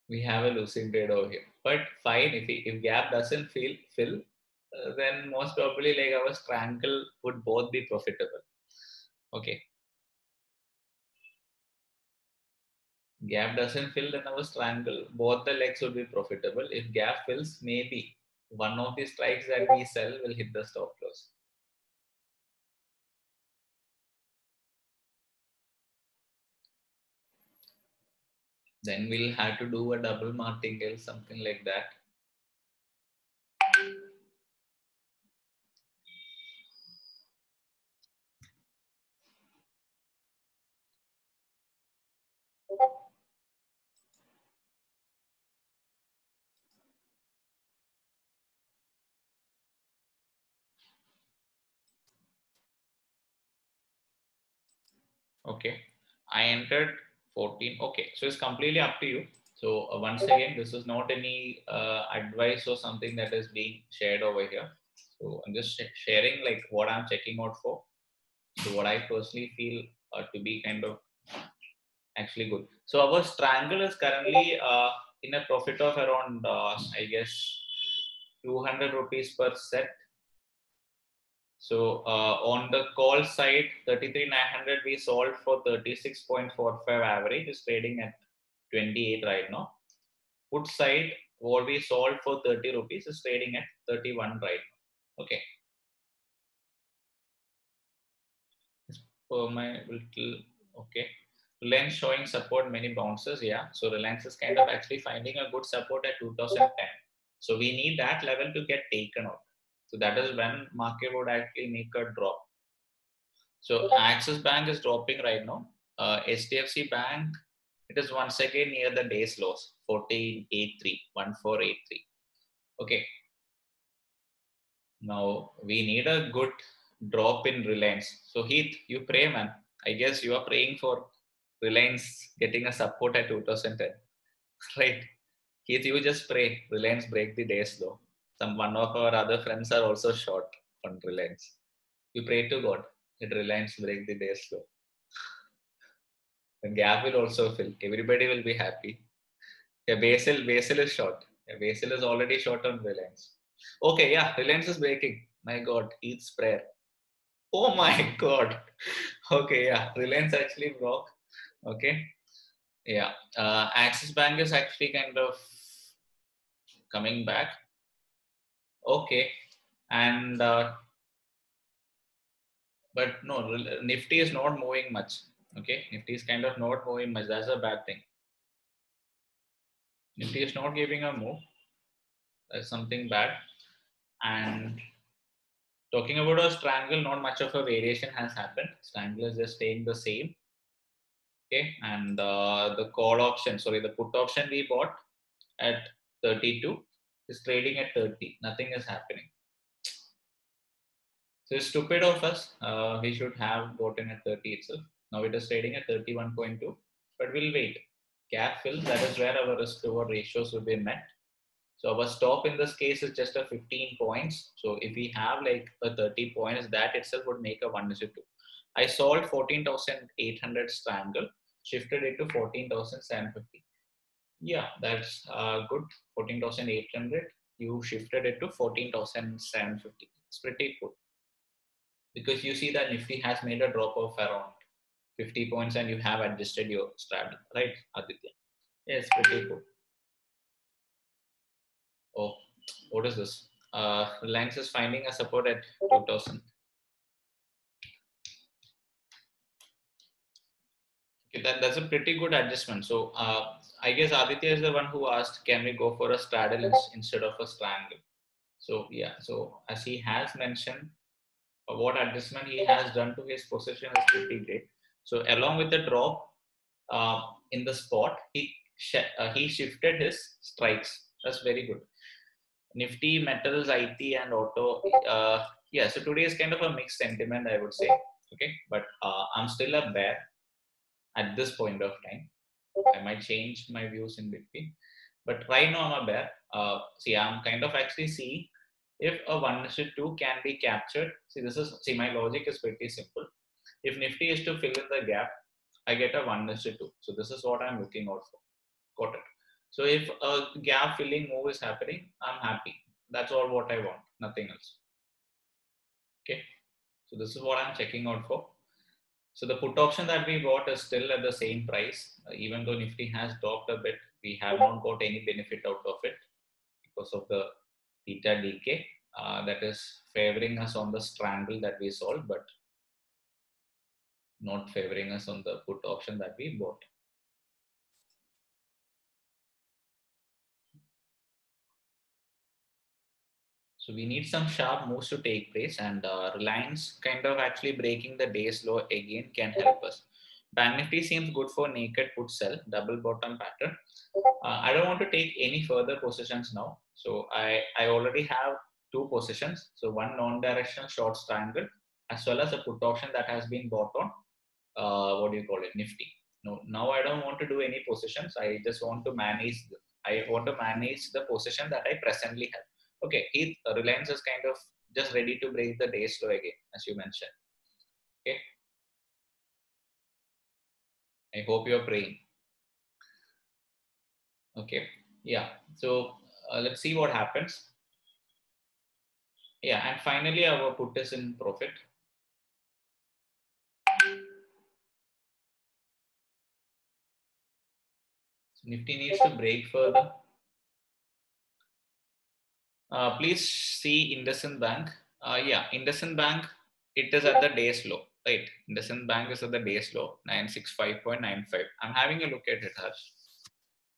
we have a losing trade over here. But fine, if gap doesn't fill, then most probably like our strangle would both be profitable. Okay, gap doesn't fill, then our strangle both the legs would be profitable. If gap fills, maybe one of the strikes that we sell will hit the stop loss. Then we'll have to do a double martingale, something like that. Okay, I entered 14. Okay, so it's completely up to you. So once again, this is not any advice or something that is being shared over here. So I'm just sharing like what I'm checking out for. So what I personally feel to be kind of actually good. So our strangle is currently in a profit of around I guess 200 rupees per set. So on the call side, 33,900 we sold for 36.45 average, is trading at 28 right now. Put side, what we sold for 30 rupees is trading at 31 right now. Okay. For my little, okay. Reliance showing support, many bounces. Yeah. So Reliance is kind of actually finding a good support at 2010. So we need that level to get taken out. So that is when market would actually make a drop. So Axis Bank is dropping right now. HDFC Bank, it is once again near the day's lows, 1483, 1483. Okay. Now we need a good drop in Reliance. So Heath, you pray, man. I guess you are praying for Reliance getting a support at 2010, right? Keith, you just pray Reliance break the day slow. One of our other friends are also short on Reliance. You pray to God that Reliance break the day slow. The gap will also fill. Everybody will be happy. Yeah, Basil is short. Yeah, Basil is already short on Reliance. Okay, yeah, Reliance is breaking. My God, Keith's prayer. Oh my God. Okay, yeah, Reliance actually broke. Okay, yeah. Axis Bank is actually kind of coming back. Okay, and but no, Nifty is not moving much. Okay, Nifty is kind of not moving much. That's a bad thing. Nifty is not giving a move. That's something bad. And talking about a strangle, not much of a variation has happened. Strangle is just staying the same. Okay, and the call option, sorry, the put option we bought at 32 is trading at 30. Nothing is happening. So it's stupid of us. We should have bought in at 30 itself. Now it is trading at 31.2, but we'll wait. Gap fill, that is where our risk reward ratios will be met. So our stop in this case is just a 15 points. So if we have like a 30 points, that itself would make a 1:2. I sold 14,800 strangle, shifted it to 14,750. Yeah, that's good. 14,800. You shifted it to 14,750. It's pretty good because you see that Nifty has made a drop of around 50 points and you have adjusted your strategy, right, Aditya? Yes, pretty good. Oh, what is this? Reliance is finding a support at 2000. Okay, that's a pretty good adjustment. So I guess Aditya is the one who asked, can we go for a straddle instead of a strangle? So yeah, so as he has mentioned, what adjustment he has done to his position is pretty great. So along with the drop in the spot, he shifted his strikes. That's very good. Nifty, metals, IT, and auto. Yeah, so today is kind of a mixed sentiment, I would say. Okay, but I'm still a bear at this point of time. I might change my views in between, but right now I'm a bear. See, I'm kind of actually seeing if a 1:2 can be captured. See, my logic is pretty simple. If Nifty is to fill in the gap, I get a 1:2. So this is what I'm looking out for. Got it. So if a gap filling move is happening, I'm happy. That's all what I want, nothing else. Okay. So this is what I'm checking out for. So the put option that we bought is still at the same price. Even though Nifty has dropped a bit, we have not got any benefit out of it because of the theta decay that is favoring us on the strangle that we sold, but not favoring us on the put option that we bought. So we need some sharp moves to take place, and Reliance kind of actually breaking the day's low again can help us. Bank Nifty seems good for naked put sell, double bottom pattern. I don't want to take any further positions now. So I already have two positions. So one non-directional short triangle as well as a put option that has been bought on, what do you call it, Nifty. No, now I don't want to do any positions. I just want to manage. I want to manage the position that I presently have. Okay, Reliance is kind of just ready to break the day slow again, as you mentioned. Okay, I hope you're praying. Okay, yeah. So let's see what happens. Yeah, and finally our put is in profit. So Nifty needs to break further. Please see IndusInd Bank. Yeah, IndusInd Bank, it is at the day's low, right? IndusInd Bank is at the day's low, 965.95. I'm having a look at it, Harsh.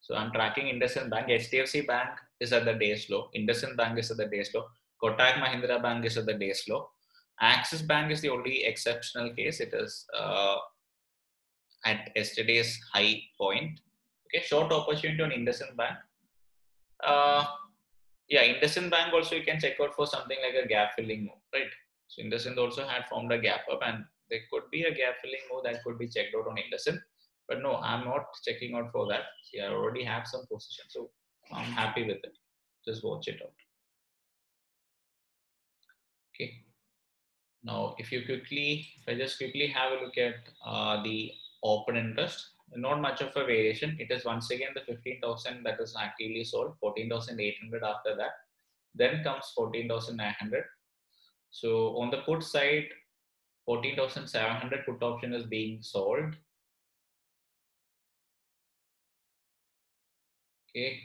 So I'm tracking IndusInd Bank. HDFC Bank is at the day's low. IndusInd Bank is at the day's low. Kotak Mahindra Bank is at the day's low. Axis Bank is the only exceptional case. It is at yesterday's high point. Okay, short opportunity on IndusInd Bank. Yeah, IndusInd Bank also you can check out for something like a gap filling move, right? So IndusInd also had formed a gap up and there could be a gap filling move that could be checked out on IndusInd. But no, I'm not checking out for that. See, I already have some position, so I'm happy with it. Just watch it out. Okay. Now, if I just quickly have a look at the open interest, not much of a variation. It is once again the 15,000 that is actively sold, 14,800 after that. Then comes 14,900. So on the put side, 14,700 put option is being sold. Okay.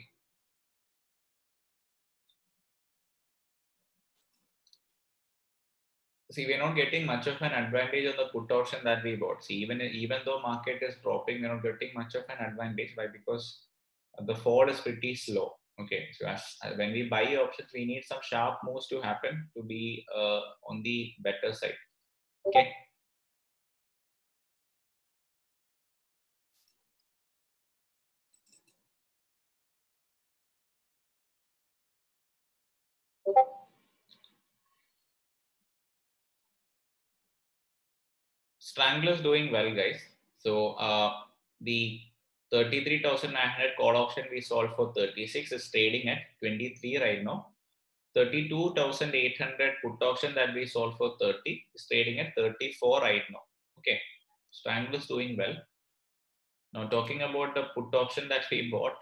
See, we're not getting much of an advantage on the put option that we bought. See, even though market is dropping, we're not getting much of an advantage. Why? Because the fall is pretty slow. Okay, so when we buy options, we need some sharp moves to happen to be on the better side. Okay. Strangler is doing well, guys. So the 33,900 call option we sold for 36 is trading at 23 right now. 32,800 put option that we sold for 30 is trading at 34 right now. Okay, Strangle is doing well. Now talking about the put option that we bought,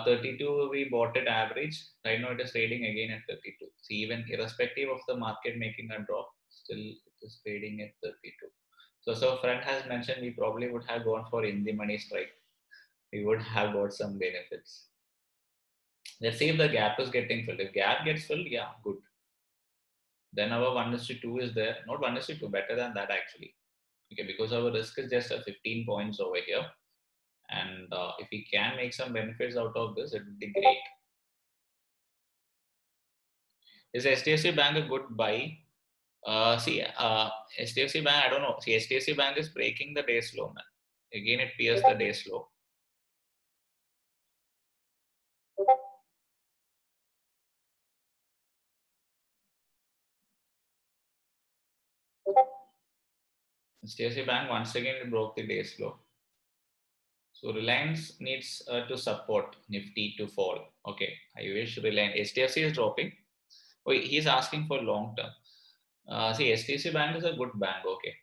32 we bought at average. Right now it is trading again at 32. See, even irrespective of the market making a drop, still it is trading at 32. So friend has mentioned we probably would have gone for in the money strike. We would have got some benefits. Let's see if the gap is getting filled. If gap gets filled, yeah, good. Then our 1:2 is there. Not 1:2, better than that actually. Okay, because our risk is just a 15 points over here. And if we can make some benefits out of this, it would be great. Is HDFC Bank a good buy? See, HDFC Bank, I don't know. See, HDFC Bank is breaking the day slow, man. Again, it pierced the day slow. HDFC Bank once again it broke the day slow. So Reliance needs to support Nifty to fall. Okay, I wish Reliance. HDFC is dropping. Oh, he's asking for long term. See, HDFC Bank is a good bank. Okay.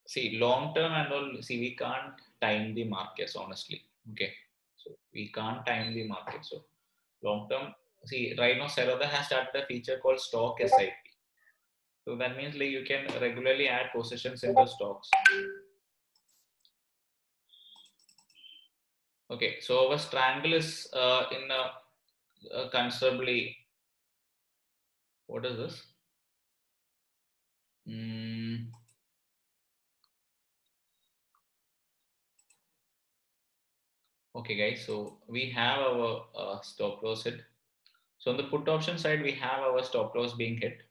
See, long term and all. See, we can't time the markets honestly. Okay, so we can't time the market. So long term. See, right now Zerodha has started a feature called Stock SIP. So that means like you can regularly add positions into stocks. Okay, so our strangle is in a considerably. What is this? Okay, guys. So we have our stop loss hit. So on the put option side, we have our stop loss being hit.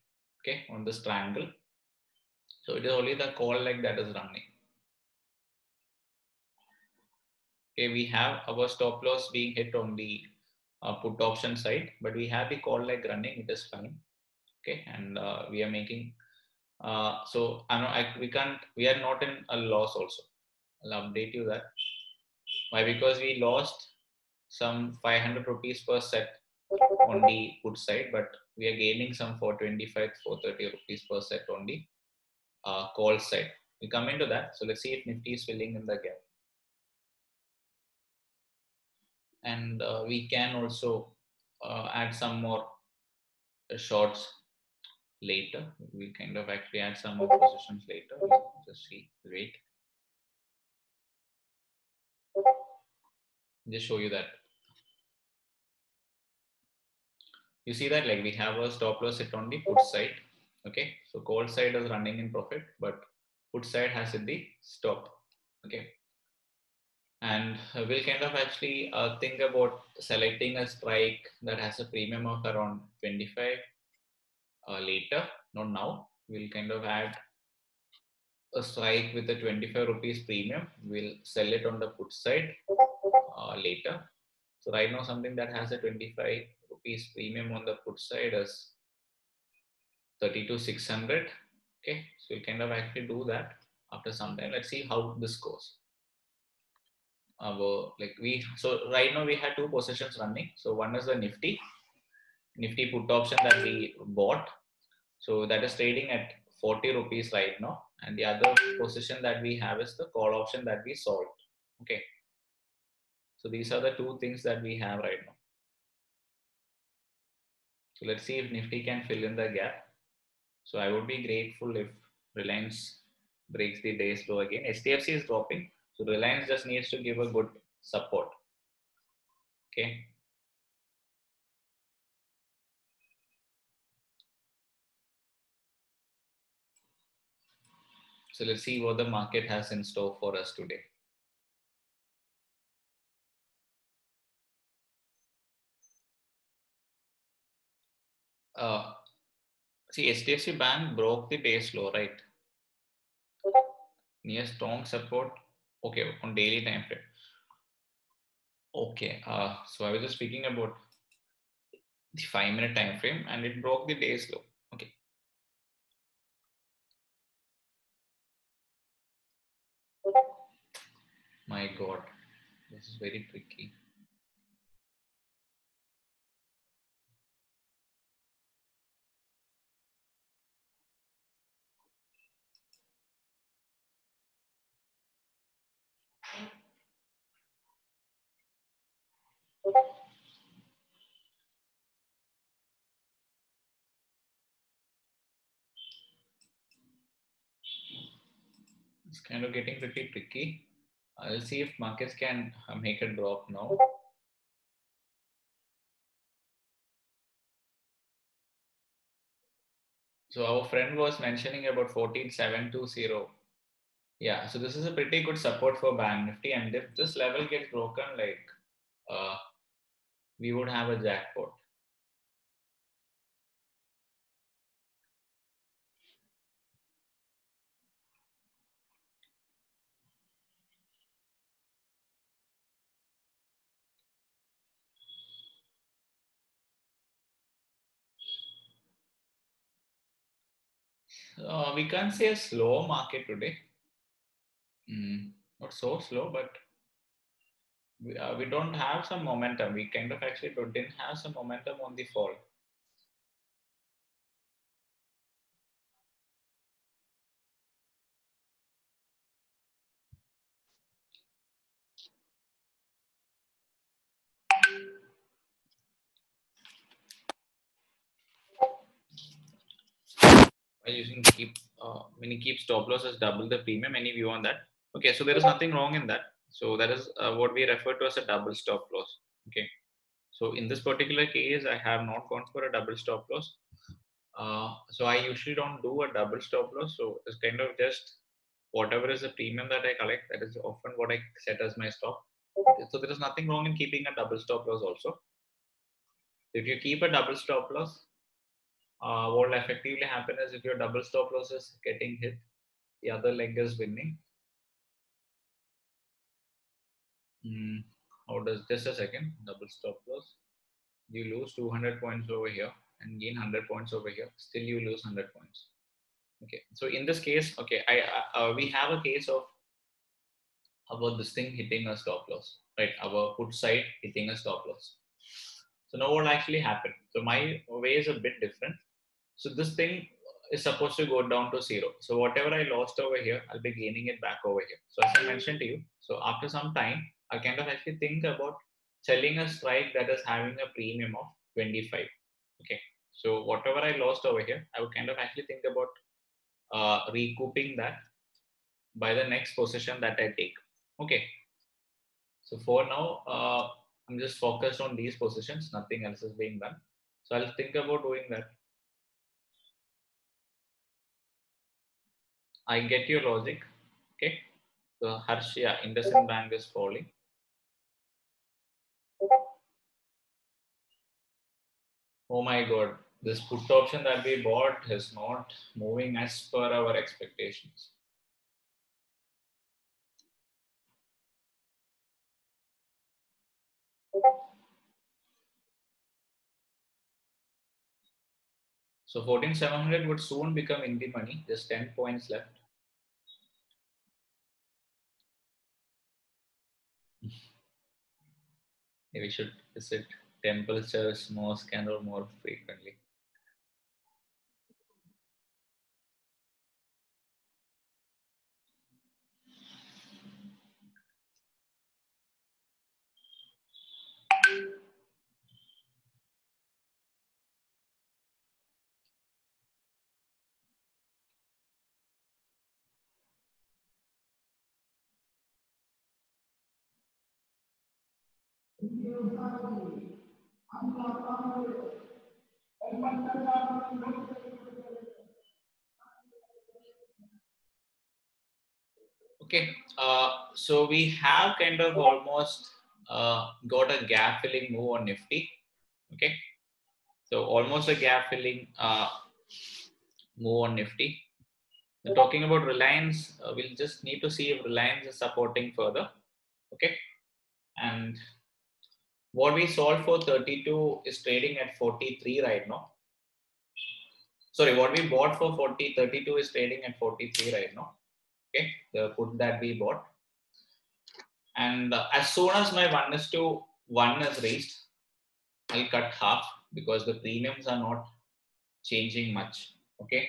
Okay, on this triangle. So it is only the call leg that is running. Okay, we have our stop loss being hit on the put option side, but we have the call leg running. It is fine. Okay, and we are making. So we are not in a loss also. I'll update you that. Why? Because we lost some 500 rupees per set on the put side, but we are gaining some 425, 430 rupees per set on the call side. We come into that. So let's see if Nifty is filling in the gap. And we can also add some more shorts later. We kind of actually add some more positions later. Just see, wait. Just show you that. You see that like we have a stop loss hit on the put side. Okay, so call side is running in profit, but put side has in the stop. Okay, and we'll kind of actually think about selecting a strike that has a premium of around 25 later, not now. We'll kind of add a strike with a 25 rupees premium. We'll sell it on the put side later. So right now something that has a 25 rupees premium on the put side is 32,600. Okay, so we'll kind of actually do that after some time. Let's see how this goes. So right now we had two positions running. So one is the Nifty put option that we bought. So that is trading at 40 rupees right now. And the other position that we have is the call option that we sold. Okay. So these are the two things that we have right now. So let's see if Nifty can fill in the gap. So I would be grateful if Reliance breaks the day's low again. HDFC is dropping. So Reliance just needs to give a good support. Okay. So let's see what the market has in store for us today. See, HDFC Bank broke the day's low, right? Near strong support. Okay, on daily time frame. Okay, so I was just speaking about the 5-minute time frame, and it broke the day's low. Okay. My God, this is very tricky. It's kind of getting pretty tricky. I'll see if markets can make a drop now. So our friend was mentioning about 14,720. Yeah, so this is a pretty good support for Bank Nifty, and if this level gets broken, like we would have a jackpot. We can't say a slow market today. Not so slow, but we don't have some momentum. We kind of actually didn't have some momentum on the fall. By using when you keep stop loss as double the premium, any view on that? Okay, so there is nothing wrong in that. So that is what we refer to as a double stop loss. Okay, so in this particular case, I have not gone for a double stop loss. So I usually don't do a double stop loss. So it's kind of just whatever is the premium that I collect, that is often what I set as my stop. So there is nothing wrong in keeping a double stop loss also. If you keep a double stop loss, what will effectively happen is if your double stop loss is getting hit, the other leg is winning. How does, just a second, double stop loss? You lose 200 points over here and gain 100 points over here. Still you lose 100 points. Okay, so in this case, okay, we have a case of about this thing hitting a stop loss, right? Our put side hitting a stop loss. So now what actually happened? So my way is a bit different. So this thing is supposed to go down to zero. So whatever I lost over here, I'll be gaining it back over here. So as I mentioned to you, so after some time, I kind of actually think about selling a strike that is having a premium of 25. Okay. So whatever I lost over here, I would kind of actually think about recouping that by the next position that I take. Okay. So for now, I'm just focused on these positions. Nothing else is being done. So I'll think about doing that. I get your logic. Okay. So Harsh, yeah, IndusInd Bank is falling. Oh my God. This put option that we bought is not moving as per our expectations. So 14,700 would soon become in the money. Just 10 points left. Maybe we should visit temple, church, mosque, and or more frequently. Okay, so we have kind of almost got a gap filling move on Nifty. Okay, so almost a gap filling move on Nifty. Now, talking about Reliance, we'll just need to see if Reliance is supporting further. Okay, and what we sold for 32 is trading at 43 right now. Sorry, what we bought for 32 is trading at 43 right now. Okay, the put that we bought. And as soon as my 1:1 is reached, I'll cut half because the premiums are not changing much. Okay.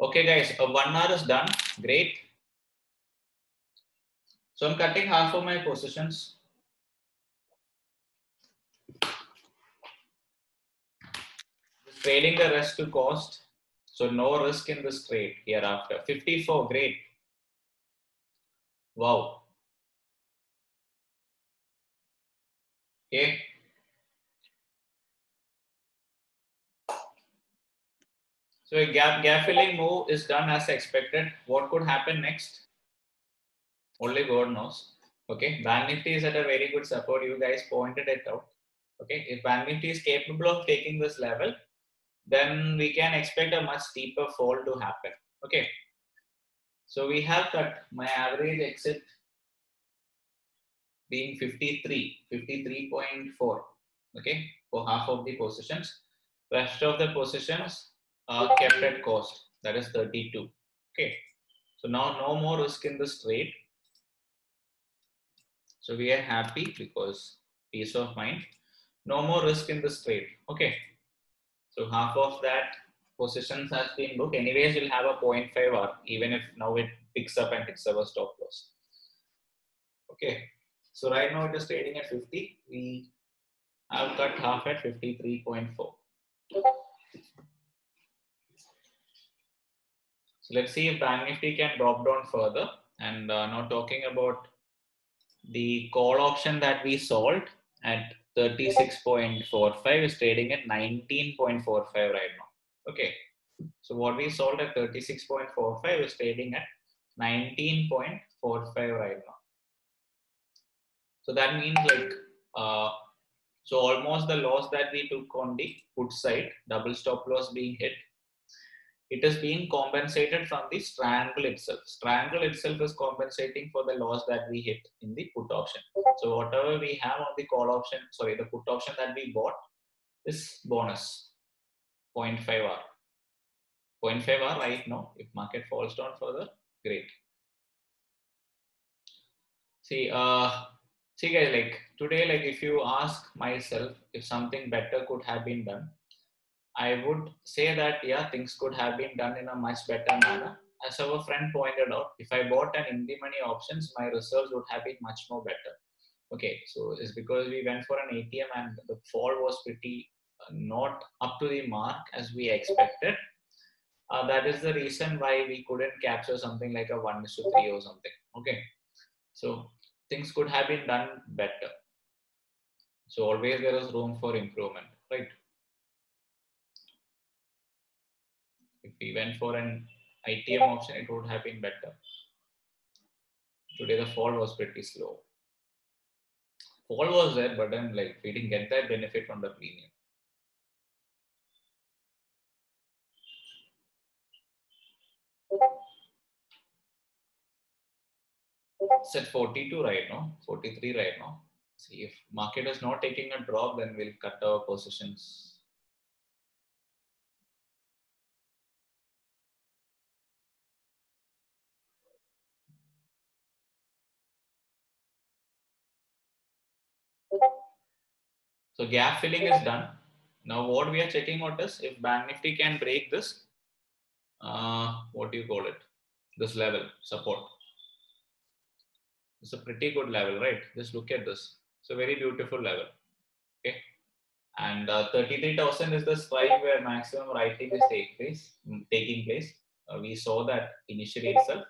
Okay, guys, 1 hour is done. Great. So I'm cutting half of my positions. Trading the rest to cost. So no risk in this trade hereafter. 54, great. Wow. Okay. So a gap filling move is done as expected. What could happen next? Only God knows. Okay. Bank Nifty is at a very good support. You guys pointed it out. Okay. If Bank Nifty is capable of taking this level, then we can expect a much steeper fall to happen. Okay. So we have cut my average exit being 53.4. Okay. For half of the positions. Rest of the positions are kept at cost. That is 32. Okay. So now no more risk in this trade. So we are happy because peace of mind. No more risk in this trade. Okay. So half of that positions has been booked. Anyways, we'll have a 0.5 hour, even if now it picks up and hits our stop loss. Okay. So right now it is trading at 50. We have cut half at 53.4. So let's see if Bank Nifty can drop down further. And now talking about the call option that we sold at 36.45 is trading at 19.45 right now. Okay. So what we sold at 36.45 is trading at 19.45 right now. So that means like, so almost the loss that we took on the put side, double stop loss being hit, it is being compensated from the strangle itself. Strangle itself is compensating for the loss that we hit in the put option. So whatever we have on the call option, sorry, the put option that we bought is bonus 0.5 hour. 0.5 hour right now. If market falls down further, great. See, see guys, like today, like if you ask myself if something better could have been done, I would say that yeah, things could have been done in a much better manner. As our friend pointed out, if I bought an in the money options, my reserves would have been much more better. Okay, so it's because we went for an ATM and the fall was pretty not up to the mark as we expected. That is the reason why we couldn't capture something like a 1:3 or something. Okay, so things could have been done better. So always there is room for improvement, right? If we went for an ITM option, it would have been better. Today the fall was pretty slow. Fall was there, but then like we didn't get that benefit from the premium. It's at 42 right now, 43 right now. See if market is not taking a drop, then we'll cut our positions. So gap filling is done. Now what we are checking out is if Bank Nifty can break this, what do you call it? This level support. It's a pretty good level, right? Just look at this. It's a very beautiful level. Okay. And 33,000 is the strike where maximum writing is taking place. We saw that initially itself,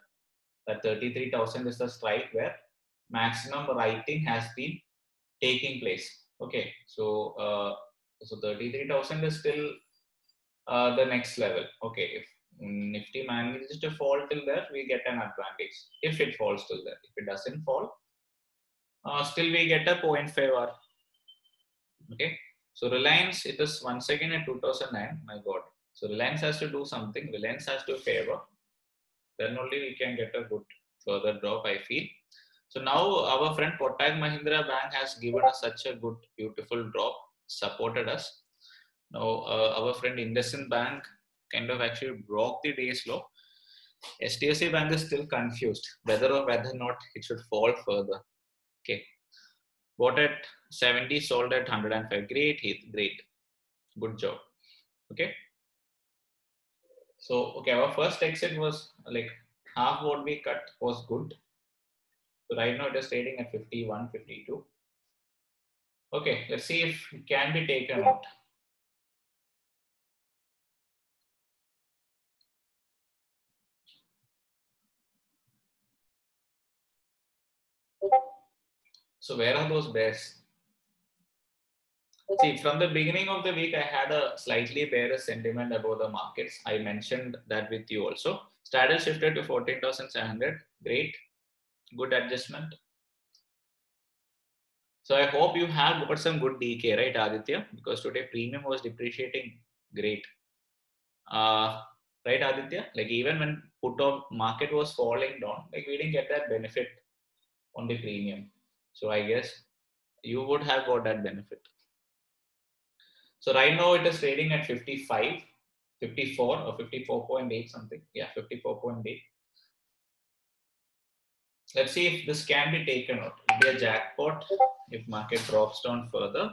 that 33,000 is the strike where maximum writing has been taking place. Okay, so 33,000 is still the next level. Okay, if Nifty manages to fall till there, we get an advantage. If it falls till there, if it doesn't fall, still we get a 0.5 hour. Okay, so Reliance, it is once again at 2009. My God, so Reliance has to do something. Reliance has to favor. Then only we can get a good further drop, I feel. So now our friend Kotak Mahindra Bank has given us such a good, beautiful drop, supported us. Now our friend IndusInd Bank kind of actually broke the day's low. HDFC Bank is still confused whether or not it should fall further. Okay, bought at 70, sold at 105. Great, Heath, great, good job. Okay, so okay, our first exit was like half what we cut was good. So right now it is trading at 51, 52. Okay, let's see if it can be taken out. So where are those bears? See, from the beginning of the week, I had a slightly bearish sentiment about the markets. I mentioned that with you also. Straddle shifted to 14,700. Great, good adjustment. So I hope you have got some good DK, right, Aditya? Because today premium was depreciating. Great. Right, Aditya? Like even when put off market was falling down, like we didn't get that benefit on the premium. So I guess you would have got that benefit. So right now it is trading at 55, 54 or 54.8 something. Yeah, 54.8. Let's see if this can be taken out. It will be a jackpot if market drops down further.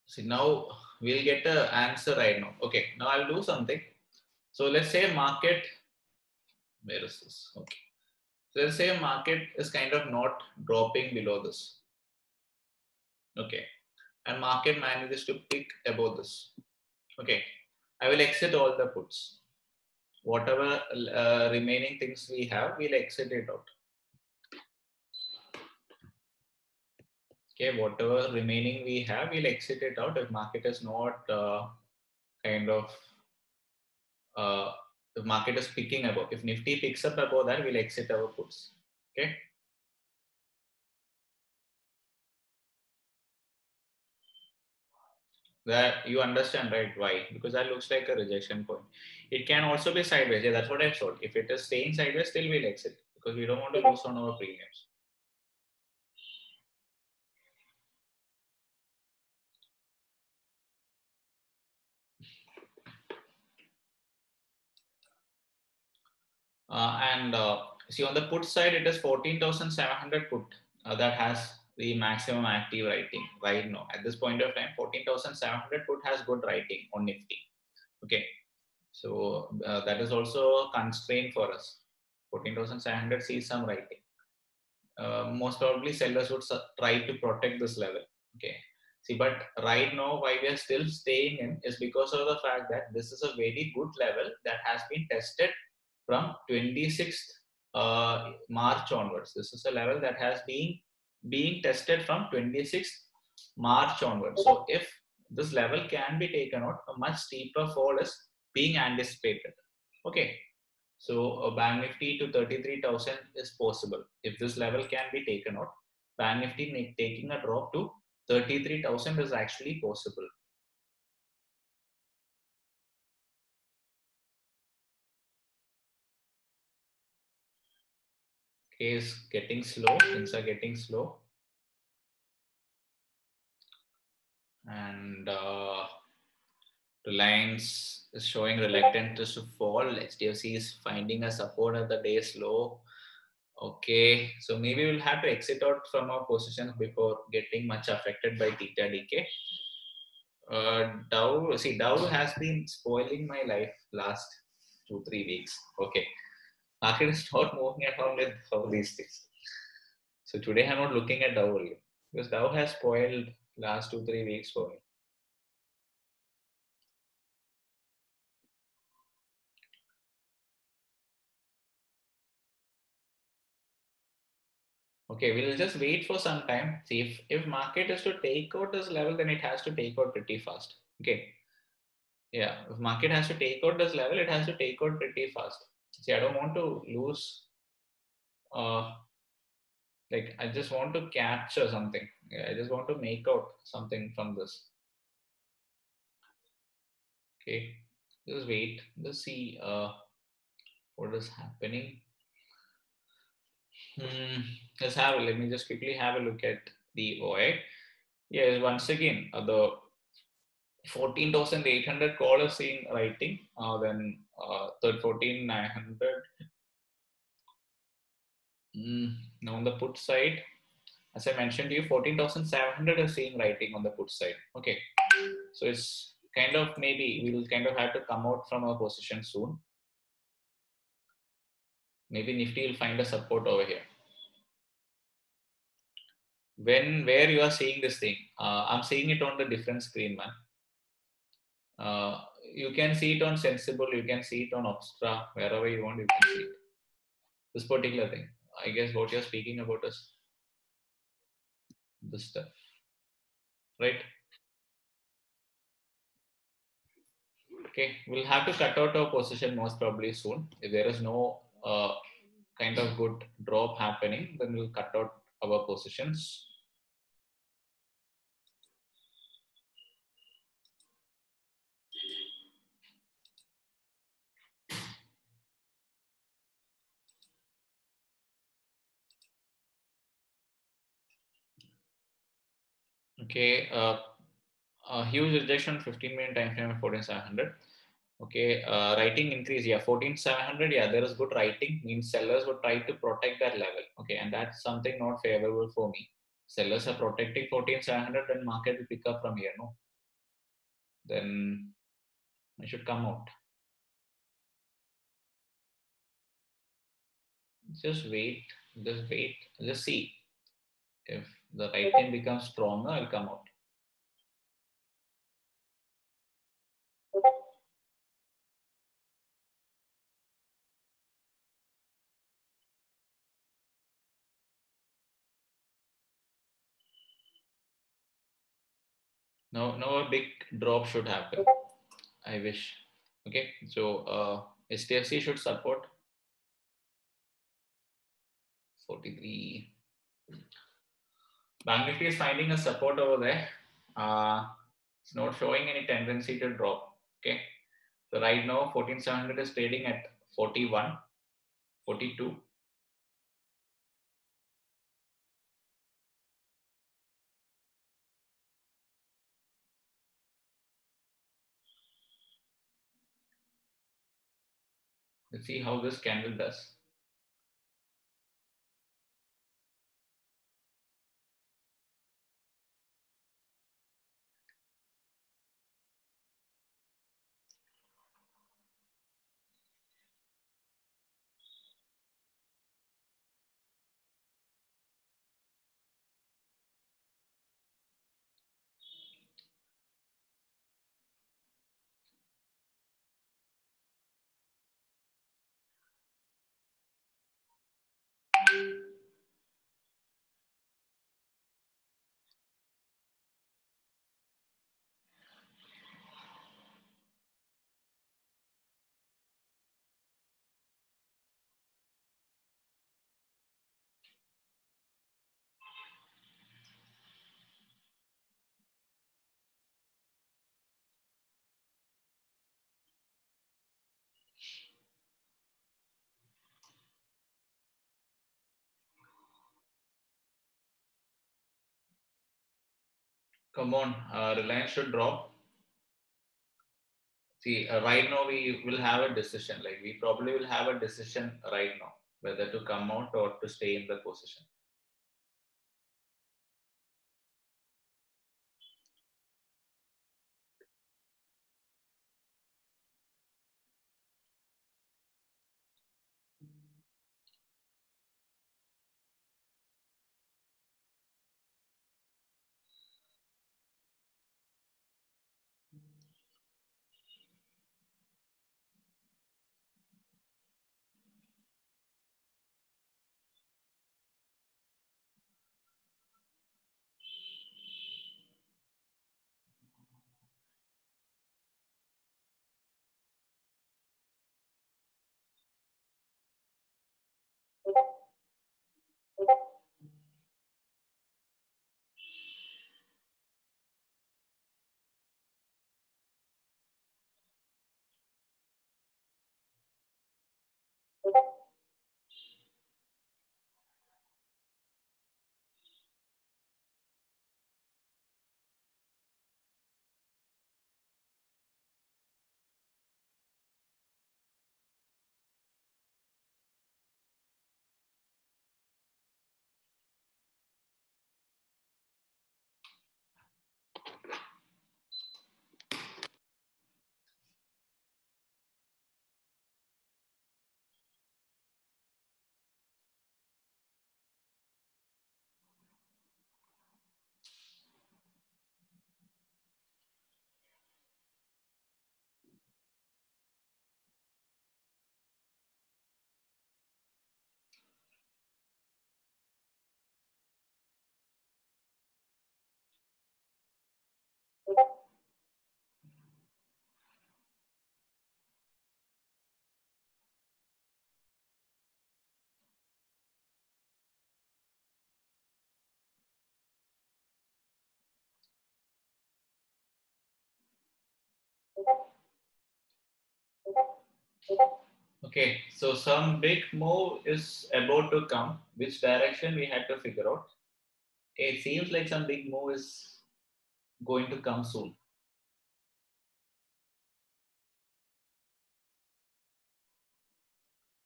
See, now we'll get an answer right now. Okay, now I'll do something. So let's say market, where is this? Okay. So let's say market is kind of not dropping below this. Okay. And market manages to pick above this. Okay. I will exit all the puts. Whatever remaining things we have, we'll exit it out. Okay, whatever remaining we have, we'll exit it out if market is not kind of the market is picking above. If Nifty picks up above that, we'll exit our puts. Okay. That you understand, right? Why? Because that looks like a rejection point. It can also be sideways. Yeah, that's what I told. If it is staying sideways, still we'll exit because we don't want to lose on our premiums. And see on the put side, it is 14,700 put that has the maximum active writing right now. At this point of time, 14,700 put has good writing on Nifty. Okay, so that is also a constraint for us. 14,700 sees some writing. Most probably sellers would try to protect this level. Okay. See, but right now, why we are still staying in is because of the fact that this is a very good level that has been tested from 26th March onwards. This is a level that has been being tested from 26th March onwards. So if this level can be taken out, a much steeper fall is being anticipated. Okay. So Bank Nifty to 33,000 is possible. If this level can be taken out, Bank Nifty taking a drop to 33,000 is actually possible. Okay, it's getting slow. Things are getting slow. And Reliance is showing reluctance to fall. HDFC is finding a support at the day's low. Okay, so maybe we'll have to exit out from our positions before getting much affected by theta decay. Dow has been spoiling my life last 2-3 weeks. Okay, market is not moving around with all these things. So today I'm not looking at Dow only because Dow has spoiled last 2-3 weeks for me. Okay, we'll just wait for some time. See if market is to take out this level, then it has to take out pretty fast. Okay. Yeah, if market has to take out this level, it has to take out pretty fast. See, I don't want to lose. Like I just want to capture something. Yeah, I just want to make out something from this. Okay, just wait. Let's see what is happening. Let me just quickly have a look at the OI. Yeah, once again, the 14,800 call is seeing writing, then 14,900. Now on the put side, as I mentioned to you, 14,700 is seeing writing on the put side. Okay, so it's kind of maybe we'll kind of have to come out from our position soon. Maybe Nifty will find a support over here. Where you are seeing this thing, I'm seeing it on the different screen, man. You can see it on Sensible, you can see it on Obstra, wherever you want, you can see it. This particular thing, I guess what you're speaking about is this stuff, right? Okay, we'll have to cut out our position most probably soon. If there is no kind of good drop happening, then we'll cut out our positions. Okay, a huge rejection 15-minute time frame of 14,700. Okay, writing increase, yeah, 14,700, yeah, there is good writing, means sellers would try to protect that level. Okay, and that's something not favorable for me. Sellers are protecting 14,700, then market will pick up from here, no? Then I should come out. Just wait, just see. If the writing becomes stronger, I'll come out. No, a big drop should happen. I wish. Okay, so HDFC should support 43. Bank Nifty is finding a support over there. It's not showing any tendency to drop. Okay, so right now 14,700 is trading at 41, 42. Let's see how this candle does. Come on, Reliance should drop. See, right now we will have a decision. Like we probably will have a decision right now whether to come out or to stay in the position. Okay, so some big move is about to come. Which direction we had to figure out. Okay, it seems like some big move is going to come soon.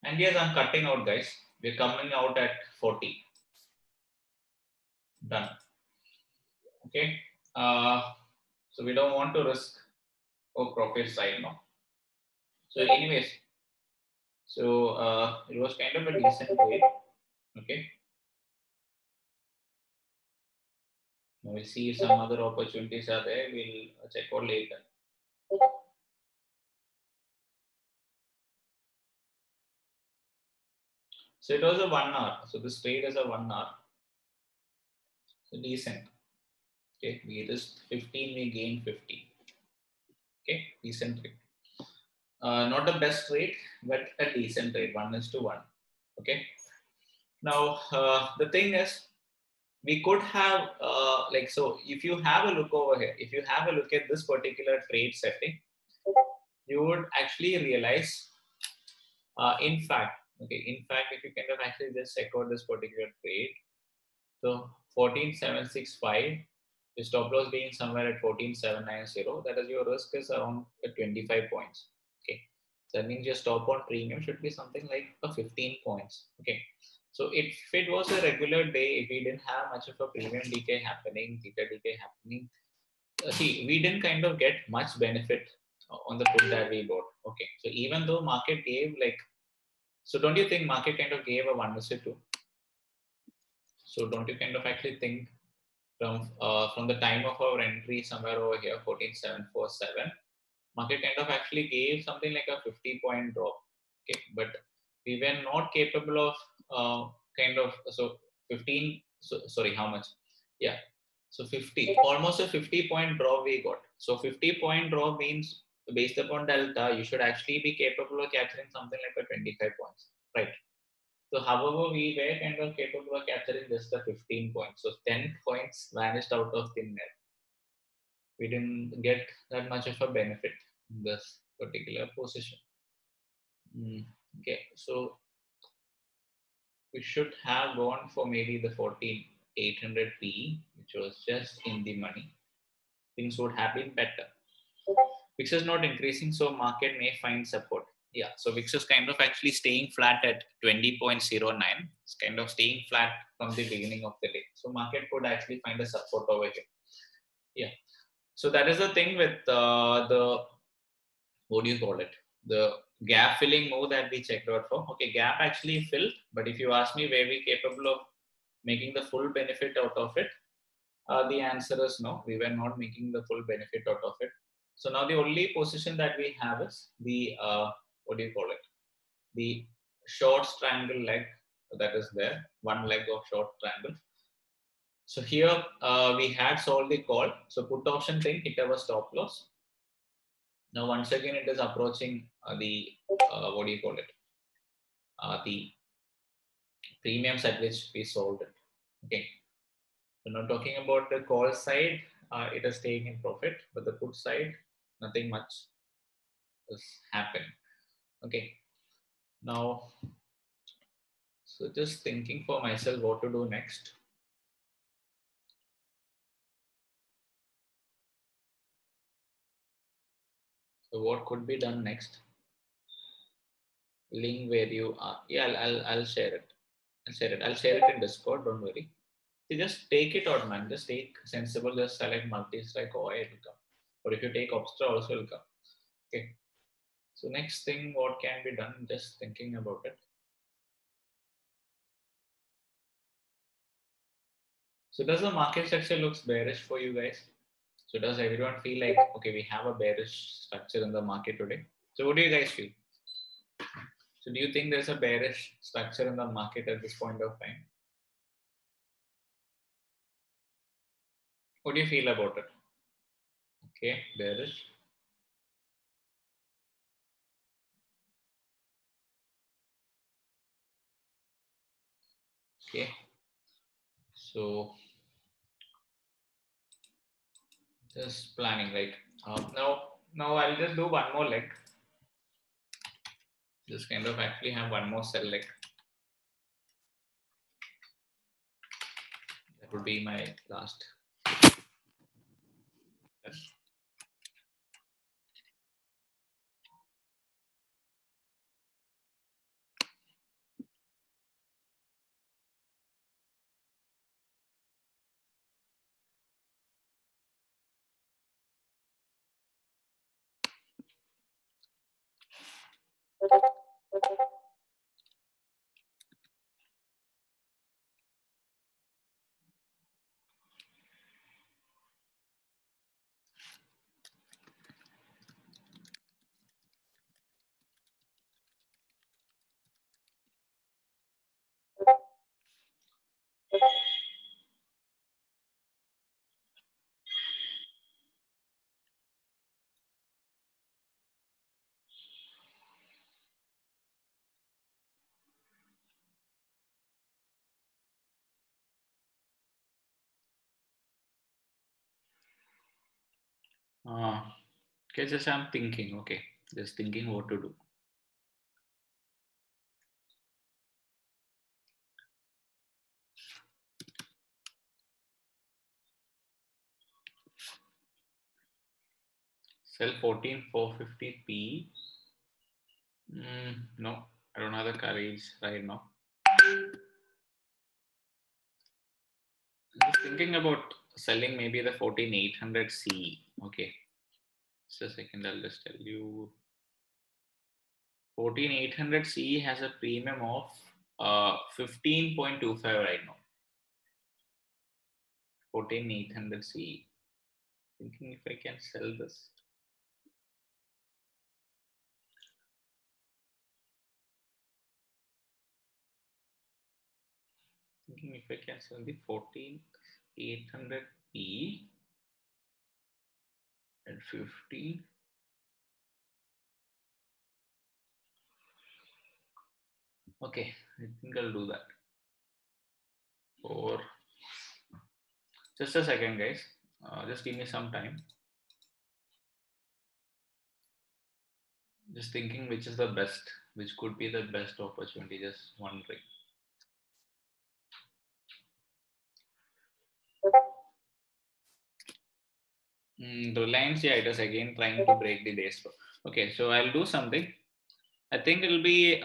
And yes, I'm cutting out, guys. We're coming out at 40. Done. Okay. So we don't want to risk our profit side now. So, anyways, so it was kind of a decent trade. Okay. Now we'll see if some other opportunities are there. We'll check out later. So it was a 1 hour. So this trade is a 1 hour. So decent. Okay. We risked 15, we gained 50. Okay. Decent trade. Not the best rate, but a decent rate, 1:1. Okay. Now, the thing is, we could have, so if you have a look over here, if you have a look at this particular trade setting, you would actually realize, in fact, if you kind of actually just check out this particular trade, so 14,765, the stop loss being somewhere at 14,790, that is your risk is around 25 points. Okay. So that means your stop on premium should be something like a 15 points. Okay. So if it was a regular day, if we didn't have much of a premium decay happening, theta decay happening, see, we didn't kind of get much benefit on the put that we bought. Okay. So even though market gave like, so don't you think market kind of gave a 1:2? So don't you kind of actually think from the time of our entry somewhere over here, 14,747, market kind of actually gave something like a 50-point drop. Okay, but we were not capable of kind of, so 15. So sorry, how much? Yeah, so 50, almost a 50-point drop we got. So 50-point drop means based upon delta, you should actually be capable of capturing something like a 25 points, right? So, however, we were kind of capable of capturing just the 15 points. So, 10 points vanished out of thin air. We didn't get that much of a benefit in this particular position. Okay, so we should have gone for maybe the 14800 P, which was just in the money. things would have been better. VIX is not increasing, so market may find support. Yeah, so VIX is kind of actually staying flat at 20.09. It's kind of staying flat from the beginning of the day. So market could actually find a support over here. Yeah. So that is the thing with the, what do you call it? The gap filling move that we checked out for. Okay, gap actually filled, but if you ask me were we capable of making the full benefit out of it, the answer is no. We were not making the full benefit out of it. So now the only position that we have is the, what do you call it? The short triangle leg that is there, one leg of short triangle. So here we had sold the call. So put option thing hit our stop loss. Now once again it is approaching the, what do you call it? The premiums at which we sold it. Okay. So now talking about the call side, it is staying in profit, but the put side, nothing much has happened. Okay. Now, so just thinking for myself what to do next. So what could be done next? Link where you are. Yeah, I'll share it. I'll share it in Discord. Don't worry. You just take it out, man. Just take sensible. Just select multi-strike OI. It will come. Or if you take Obstra, also will come. Okay. So next thing, what can be done? Just thinking about it. So does the market structure looks bearish for you guys? So does everyone feel like, okay, we have a bearish structure in the market today? So what do you guys feel? So do you think there's a bearish structure in the market at this point of time? What do you feel about it? Okay, bearish. Okay. So just planning, right? Now I'll just do one more leg. Just kind of actually have one more sell leg. That would be my last. Yes. Okay, just I'm thinking. Okay, just thinking what to do. Sell 14,450p. No, I don't have the courage right now. I'm just thinking about selling maybe the 14,800C. Okay, just a second, I'll just tell you. 14,800C has a premium of 15.25 right now. 14,800C. Thinking if I can sell this. Thinking if I can sell the 14,800p at 15. Okay, I think I'll do that. Or just a second, guys. Just give me some time. Just thinking which is the best, which could be the best opportunity. Just wondering. Reliance, yeah, it is again trying to break the day slow. Okay, so I'll do something. I think it'll be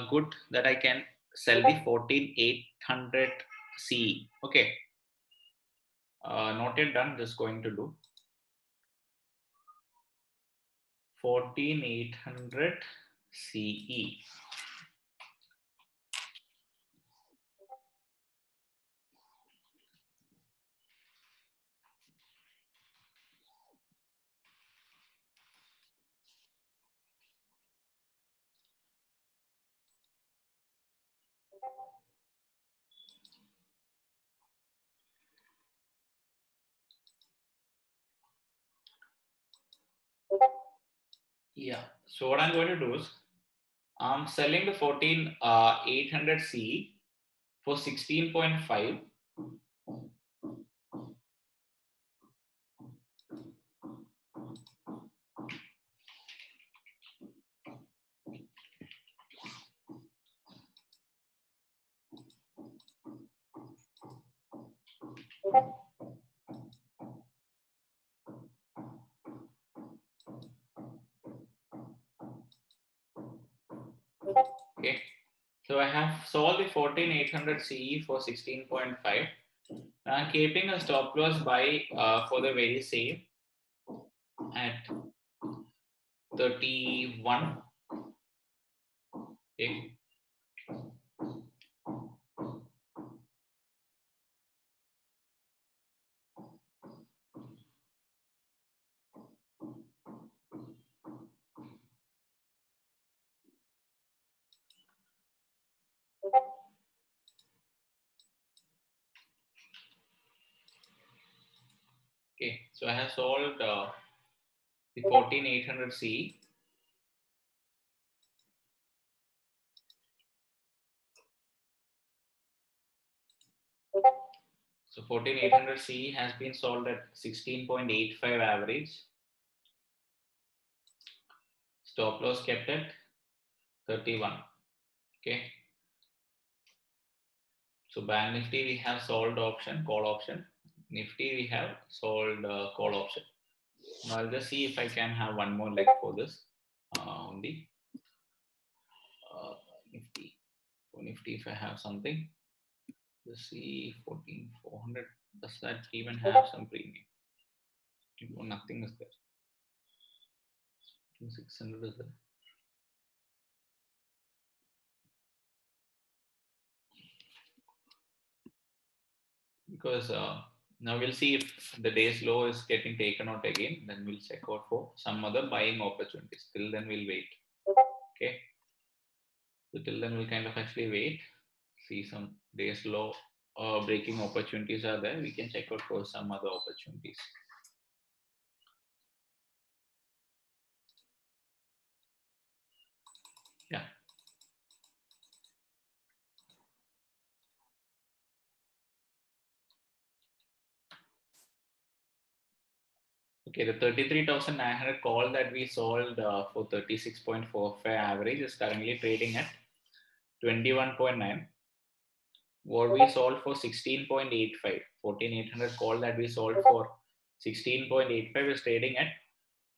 good that I can sell the 14800 CE. Okay, not yet done, just going to do 14800 CE. Yeah, so what I'm going to do is I'm selling the 14800 CE for 16.5. Okay, so I have sold the 14800 CE for 16.5. I'm keeping a stop loss buy for the very same at 31. Okay. Okay, so I have sold the 14800 CE. So 14800 CE has been sold at 16.85 average. Stop loss kept at 31. Okay. So Bank Nifty we have sold option, call option. Nifty we have sold call option. Now I'll just see if I can have one more leg for this on the Nifty. For Nifty, if I have something, let's see 14400. Does that even have some premium? Nothing is there. 600 is there. Because now we'll see if the day's low is getting taken out again, then we'll check out for some other buying opportunities. Till then, we'll wait. Okay. So till then, we'll kind of actually wait, see some days low breaking opportunities are there. We can check out for some other opportunities. Yeah. Okay, the 33,900 call that we sold for 36.45 average is currently trading at 21.9. What we sold for 16.85, 14800 call that we sold for 16.85 is trading at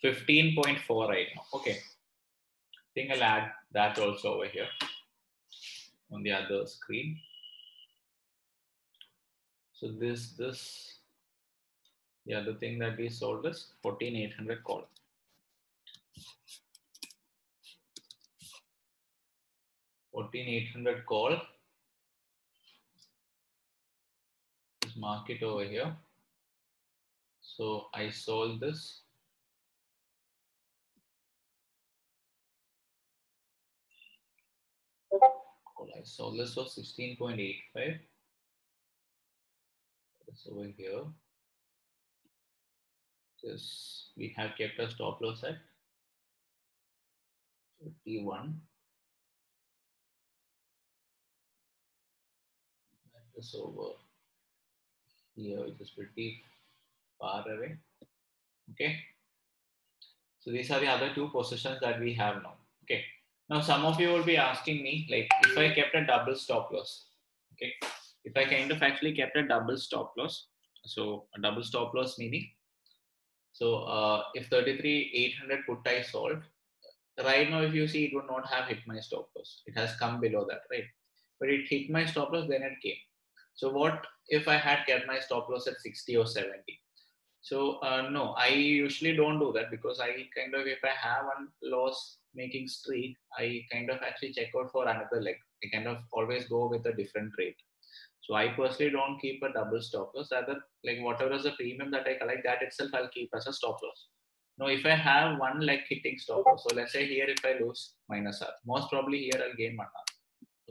15.4 right now. Okay, I think I'll add that also over here on the other screen. So the other thing that we sold is 14800 call. 14800 call. This market over here. So I sold this. I sold this for 16.85. This over here. This we have kept a stop loss at 31. This over here, it is pretty far away. Okay. So these are the other two positions that we have now. Okay. Now some of you will be asking me, like, if I kept a double stop loss. Okay. If I kind of actually kept a double stop loss. So a double stop loss meaning So if 33,800 put I sold, right now if you see, it would not have hit my stop loss. It has come below that, right? But it hit my stop loss, then it came. So what if I had kept my stop loss at 60 or 70? So no, I usually don't do that, because I kind of, if I have one loss making streak, I kind of actually check out for another leg. I kind of always go with a different rate. So I personally don't keep a double stop loss. Rather, like whatever is the premium that I collect, that itself I'll keep as a stop loss. Now, if I have one leg hitting stop loss, so let's say here if I lose minus R, most probably here I'll gain 1 R.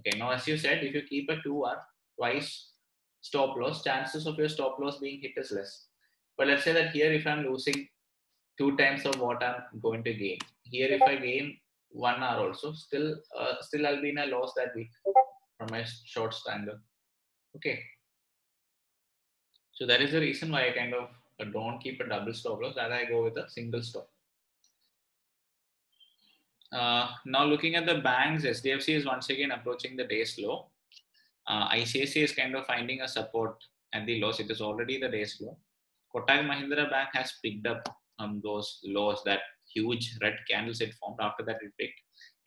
Okay, now as you said, if you keep a 2R twice stop loss, chances of your stop loss being hit is less. But let's say that here if I'm losing 2 times of what I'm going to gain, here if I gain 1 R also, still I'll be in a loss that week from my short standard. Okay, so that is the reason why I kind of don't keep a double stop loss, that I go with a single stop. Now looking at the banks, SDFC is once again approaching the day's low. ICICI is kind of finding a support at the lows. It is already the day's low. Kotak Mahindra Bank has picked up those lows, that huge red candles it formed. After that it picked.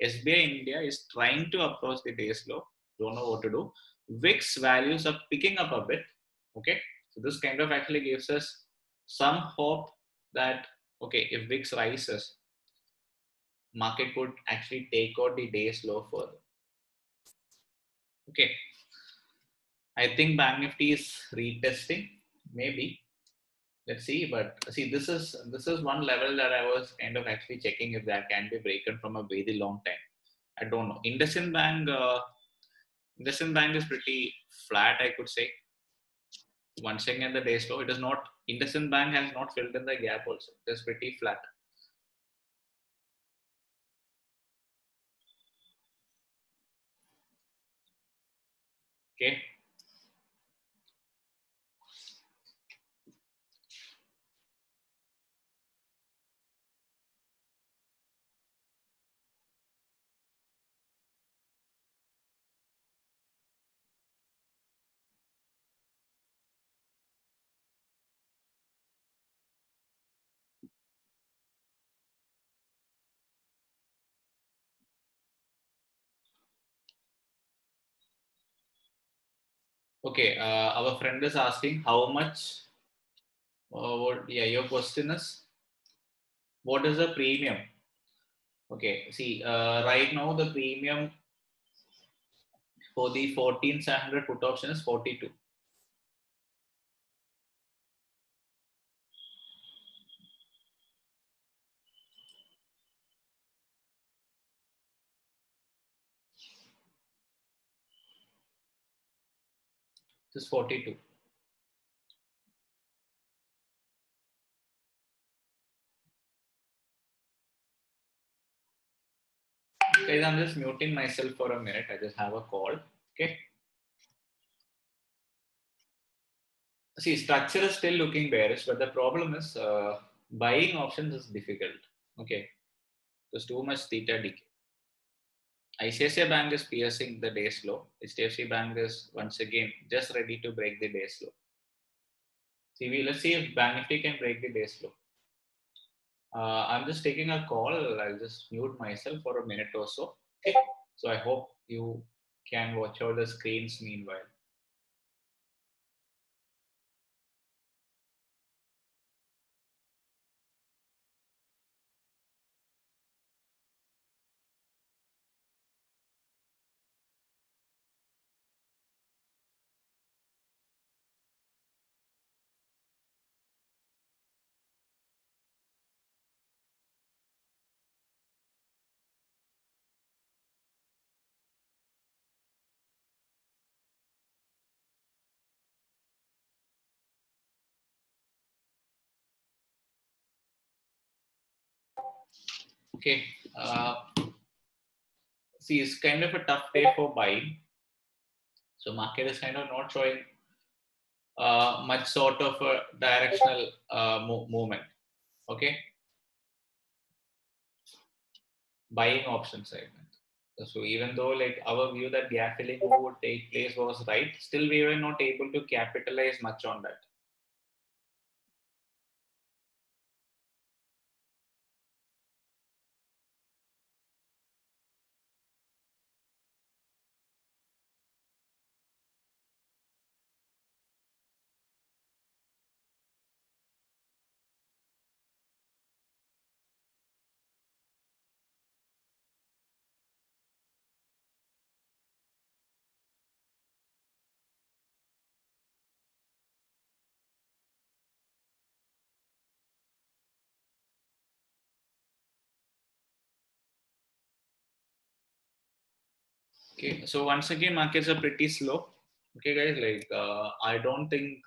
SBI India is trying to approach the day's low. Don't know what to do. VIX values are picking up a bit. Okay, so this kind of actually gives us some hope that, okay, if VIX rises, market could actually take out the day's low further. Okay, I think Bank Nifty is retesting, maybe. Let's see, but see, this is one level that I was kind of actually checking if that can be broken from a very long time. I don't know. IndusInd Bank is pretty flat, I could say. Once again, the day slow. It is not. IndusInd Bank has not filled in the gap. Also, it is pretty flat. Okay. Okay. Our friend is asking how much. What? Yeah, your question is, what is the premium? Okay. See, right now the premium for the 14,700 put option is 42. This is 42. Guys, I'm just muting myself for a minute. I just have a call. Okay. See, structure is still looking bearish, but the problem is buying options is difficult. Okay. There's too much theta decay. ICICI Bank is piercing the day's low. HDFC Bank is once again just ready to break the day's low. See, let's see if Bank Nifty can break the day's low. I'm just taking a call. I'll just mute myself for a minute or so. Okay. So I hope you can watch out the screens meanwhile. Okay. See, it's kind of a tough day for buying. So market is kind of not showing much sort of a directional movement. Okay, buying option segment. So even though like our view that gap filling would take place was right, still we were not able to capitalize much on that. Okay, so once again, markets are pretty slow. Okay, guys, like I don't think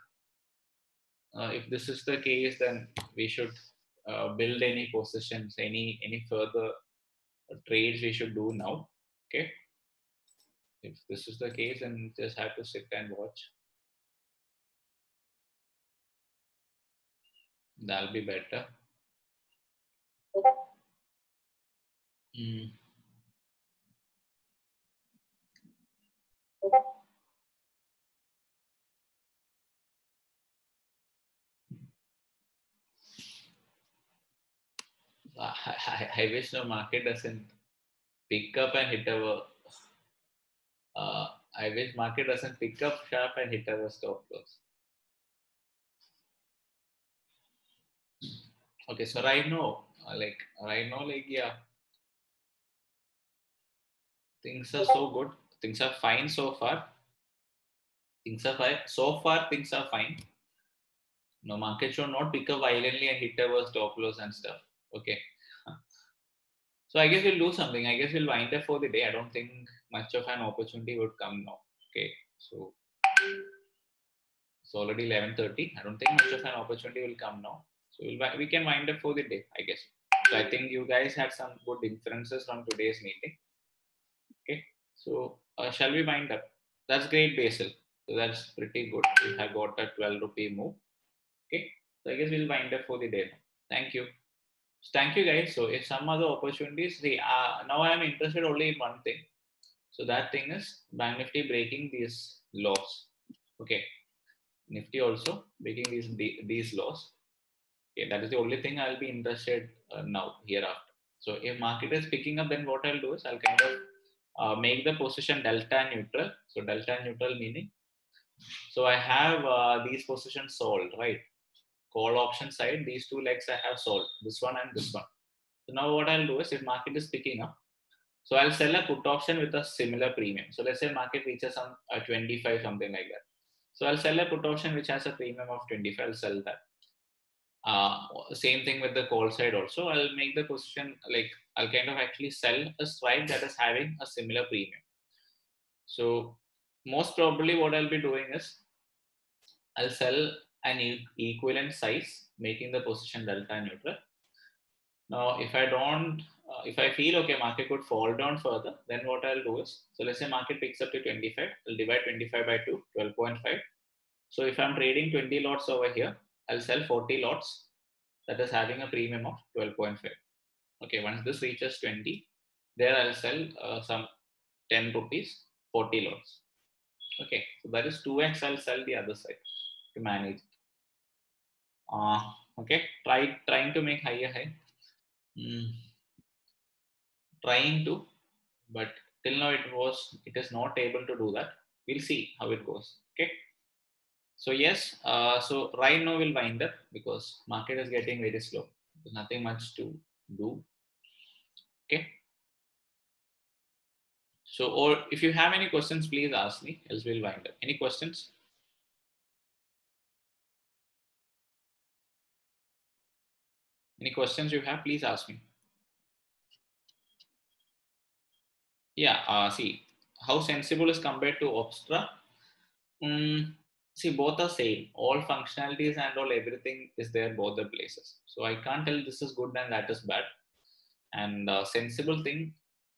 if this is the case, then we should build any positions, any further trades we should do now. Okay, if this is the case, then just have to sit and watch. That'll be better. Mm. I wish the market doesn't pick up and hit our. I wish market doesn't pick up sharp and hit our stop loss. Okay, so right now, like yeah, things are so good. Things are fine so far. Things are fine so far. Things are fine. No, market should not pick up violently and hit our stop loss and stuff. Okay. So I guess we'll do something. I guess we'll wind up for the day. I don't think much of an opportunity would come now. Okay. So it's already 11:30. I don't think much of an opportunity will come now. So we can wind up for the day, I guess. So I think you guys had some good inferences from today's meeting. Okay. So shall we wind up? That's great, Basil. So that's pretty good. We have got a 12 rupee move. Okay. So I guess we'll wind up for the day. Thank you. Thank you, guys. So if some other opportunities, see, now I am interested only in one thing. So that thing is Bank Nifty breaking these laws. Okay. Nifty also breaking these laws. Okay, that is the only thing I'll be interested now hereafter. So if market is picking up, then what I'll do is I'll kind of make the position delta neutral. So delta neutral meaning, so I have these positions sold, right? Call option side, these two legs I have sold, this one and this one. So now what I'll do is if market is picking up, so I'll sell a put option with a similar premium. So let's say market reaches some 25, something like that. So I'll sell a put option which has a premium of 25. I'll sell that. Same thing with the call side also. I'll make the position like I'll kind of actually sell a strike that is having a similar premium. So most probably what I'll be doing is I'll sell an equivalent size, making the position delta neutral. Now, if I don't, if I feel okay, market could fall down further, then what I'll do is, so let's say market picks up to 25, I'll divide 25 by 2, 12.5. So if I'm trading 20 lots over here, I'll sell 40 lots that is having a premium of 12.5. Okay, once this reaches 20, there I'll sell some 10 rupees, 40 lots. Okay, so that is 2x. I'll sell the other side to manage it. Okay, trying to make higher high. Trying to, but till now it is not able to do that. We'll see how it goes. Okay. So yes, so right now we'll wind up because market is getting very slow. There's nothing much to do. Okay. So, or if you have any questions, please ask me, else we'll wind up. Any questions? Any questions you have, please ask me. Yeah, see, how sensible is compared to Opstra? See, both are same. All functionalities and all everything is there both the places. So I can't tell this is good and that is bad. And sensible thing,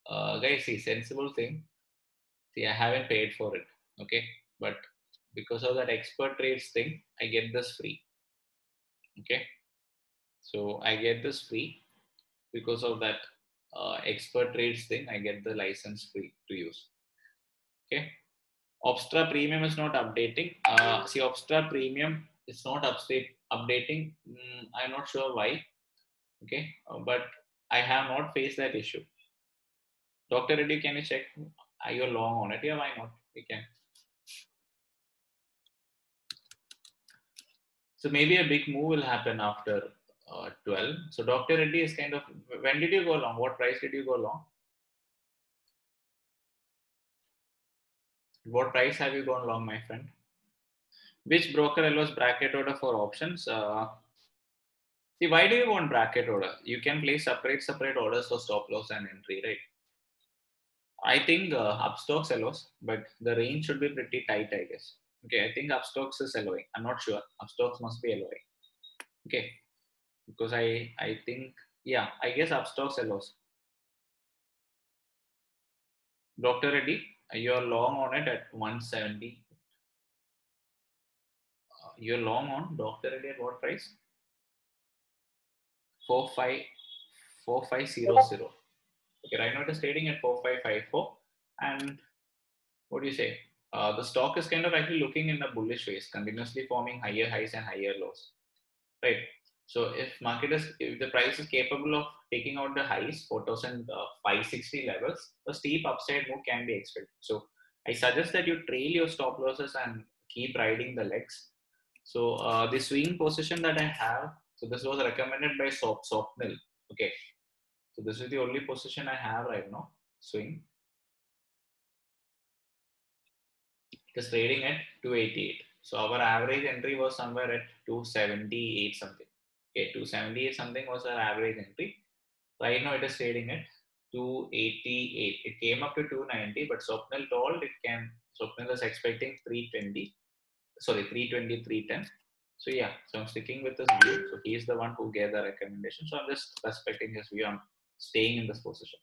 guys, see, sensible thing. See, I haven't paid for it, okay, but because of that expert trades thing, I get this free. Okay, so I get this free because of that expert trades thing. I get the license free to use. Okay. Opstra Premium is not updating. See, Opstra Premium is not updating. I'm not sure why. Okay, but I have not faced that issue. Dr. Reddy, can you check? Are you long on it? Yeah, why not? We can. So maybe a big move will happen after 12. So Dr. Reddy is kind of, when did you go long? What price did you go long? What price have you gone long, my friend? Which broker allows bracket order for options? See, why do you want bracket order? You can place separate orders for stop loss and entry, right? I think Upstox allows, but the range should be pretty tight, I guess. Okay, I think Upstox is allowing. I'm not sure. Upstox must be allowing. Okay, because I think, yeah, I guess Upstox allows. Dr. Reddy, you're long on it at 170. You're long on Dr. Reddy at what price? 454500. Okay, right now it is trading at 4554. And what do you say? The stock is kind of actually looking in a bullish phase, continuously forming higher highs and higher lows. Right. So if the price is capable of taking out the highs, 4,560 levels, a steep upside move can be expected. So I suggest that you trail your stop losses and keep riding the legs. So the swing position that I have, so this was recommended by Swapnil. Okay. So this is the only position I have right now. Swing. It is trading at 288. So our average entry was somewhere at 278 something. Okay, 278 something was our average entry. Right now it is trading at 288. It came up to 290, but Swapnil told it can. Swapnil is expecting 320. Sorry, 320, 310. So yeah, so I'm sticking with his view. So he's the one who gave the recommendation. So I'm just respecting his view. I'm staying in this position.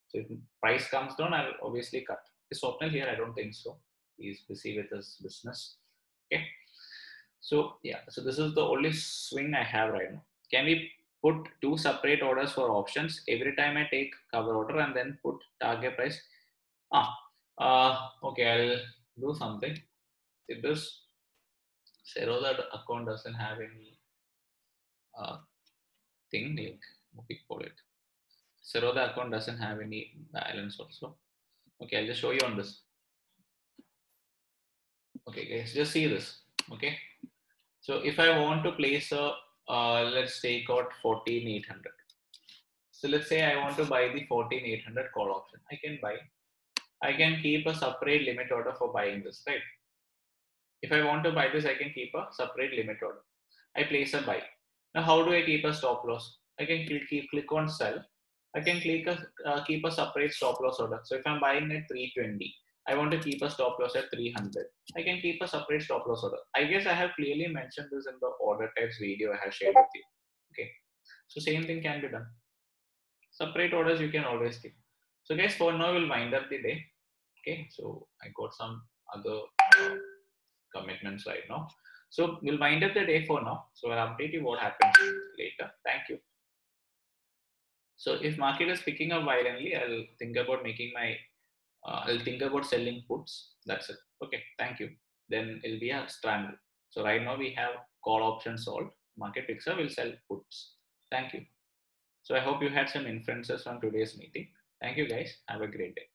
So if price comes down, I'll obviously cut. Is Swapnil here? I don't think so. He's busy with his business. Okay. So yeah, so this is the only swing I have right now. Can we put two separate orders for options every time I take cover order and then put target price? Okay, I'll do something. If this Zerodha account doesn't have any uh, thing like what we call it. Zerodha account doesn't have any balance also. Okay, I'll just show you on this. Okay, guys, just see this. Okay, so if I want to place a, let's take out 14,800. So let's say I want to buy the 14,800 call option. I can buy. I can keep a separate limit order for buying this, right? If I want to buy this, I can keep a separate limit order. I place a buy. Now, how do I keep a stop loss? I can click on sell. I can keep a separate stop loss order. So if I'm buying at 320, I want to keep a stop loss at 300. I can keep a separate stop loss order. I guess I have clearly mentioned this in the order types video I have shared with you. Okay. So same thing can be done. Separate orders you can always keep. So guys, for now we'll wind up the day. Okay. So I got some other uh, commitments right now. So we'll wind up the day for now. So I'll update you what happens later. Thank you. So if market is picking up violently, I'll think about I'll think about selling puts. That's it. Okay, thank you. Then it'll be a strangle. So right now we have call options solved. Market picks up, we'll sell puts. Thank you. So I hope you had some inferences from today's meeting. Thank you guys. Have a great day.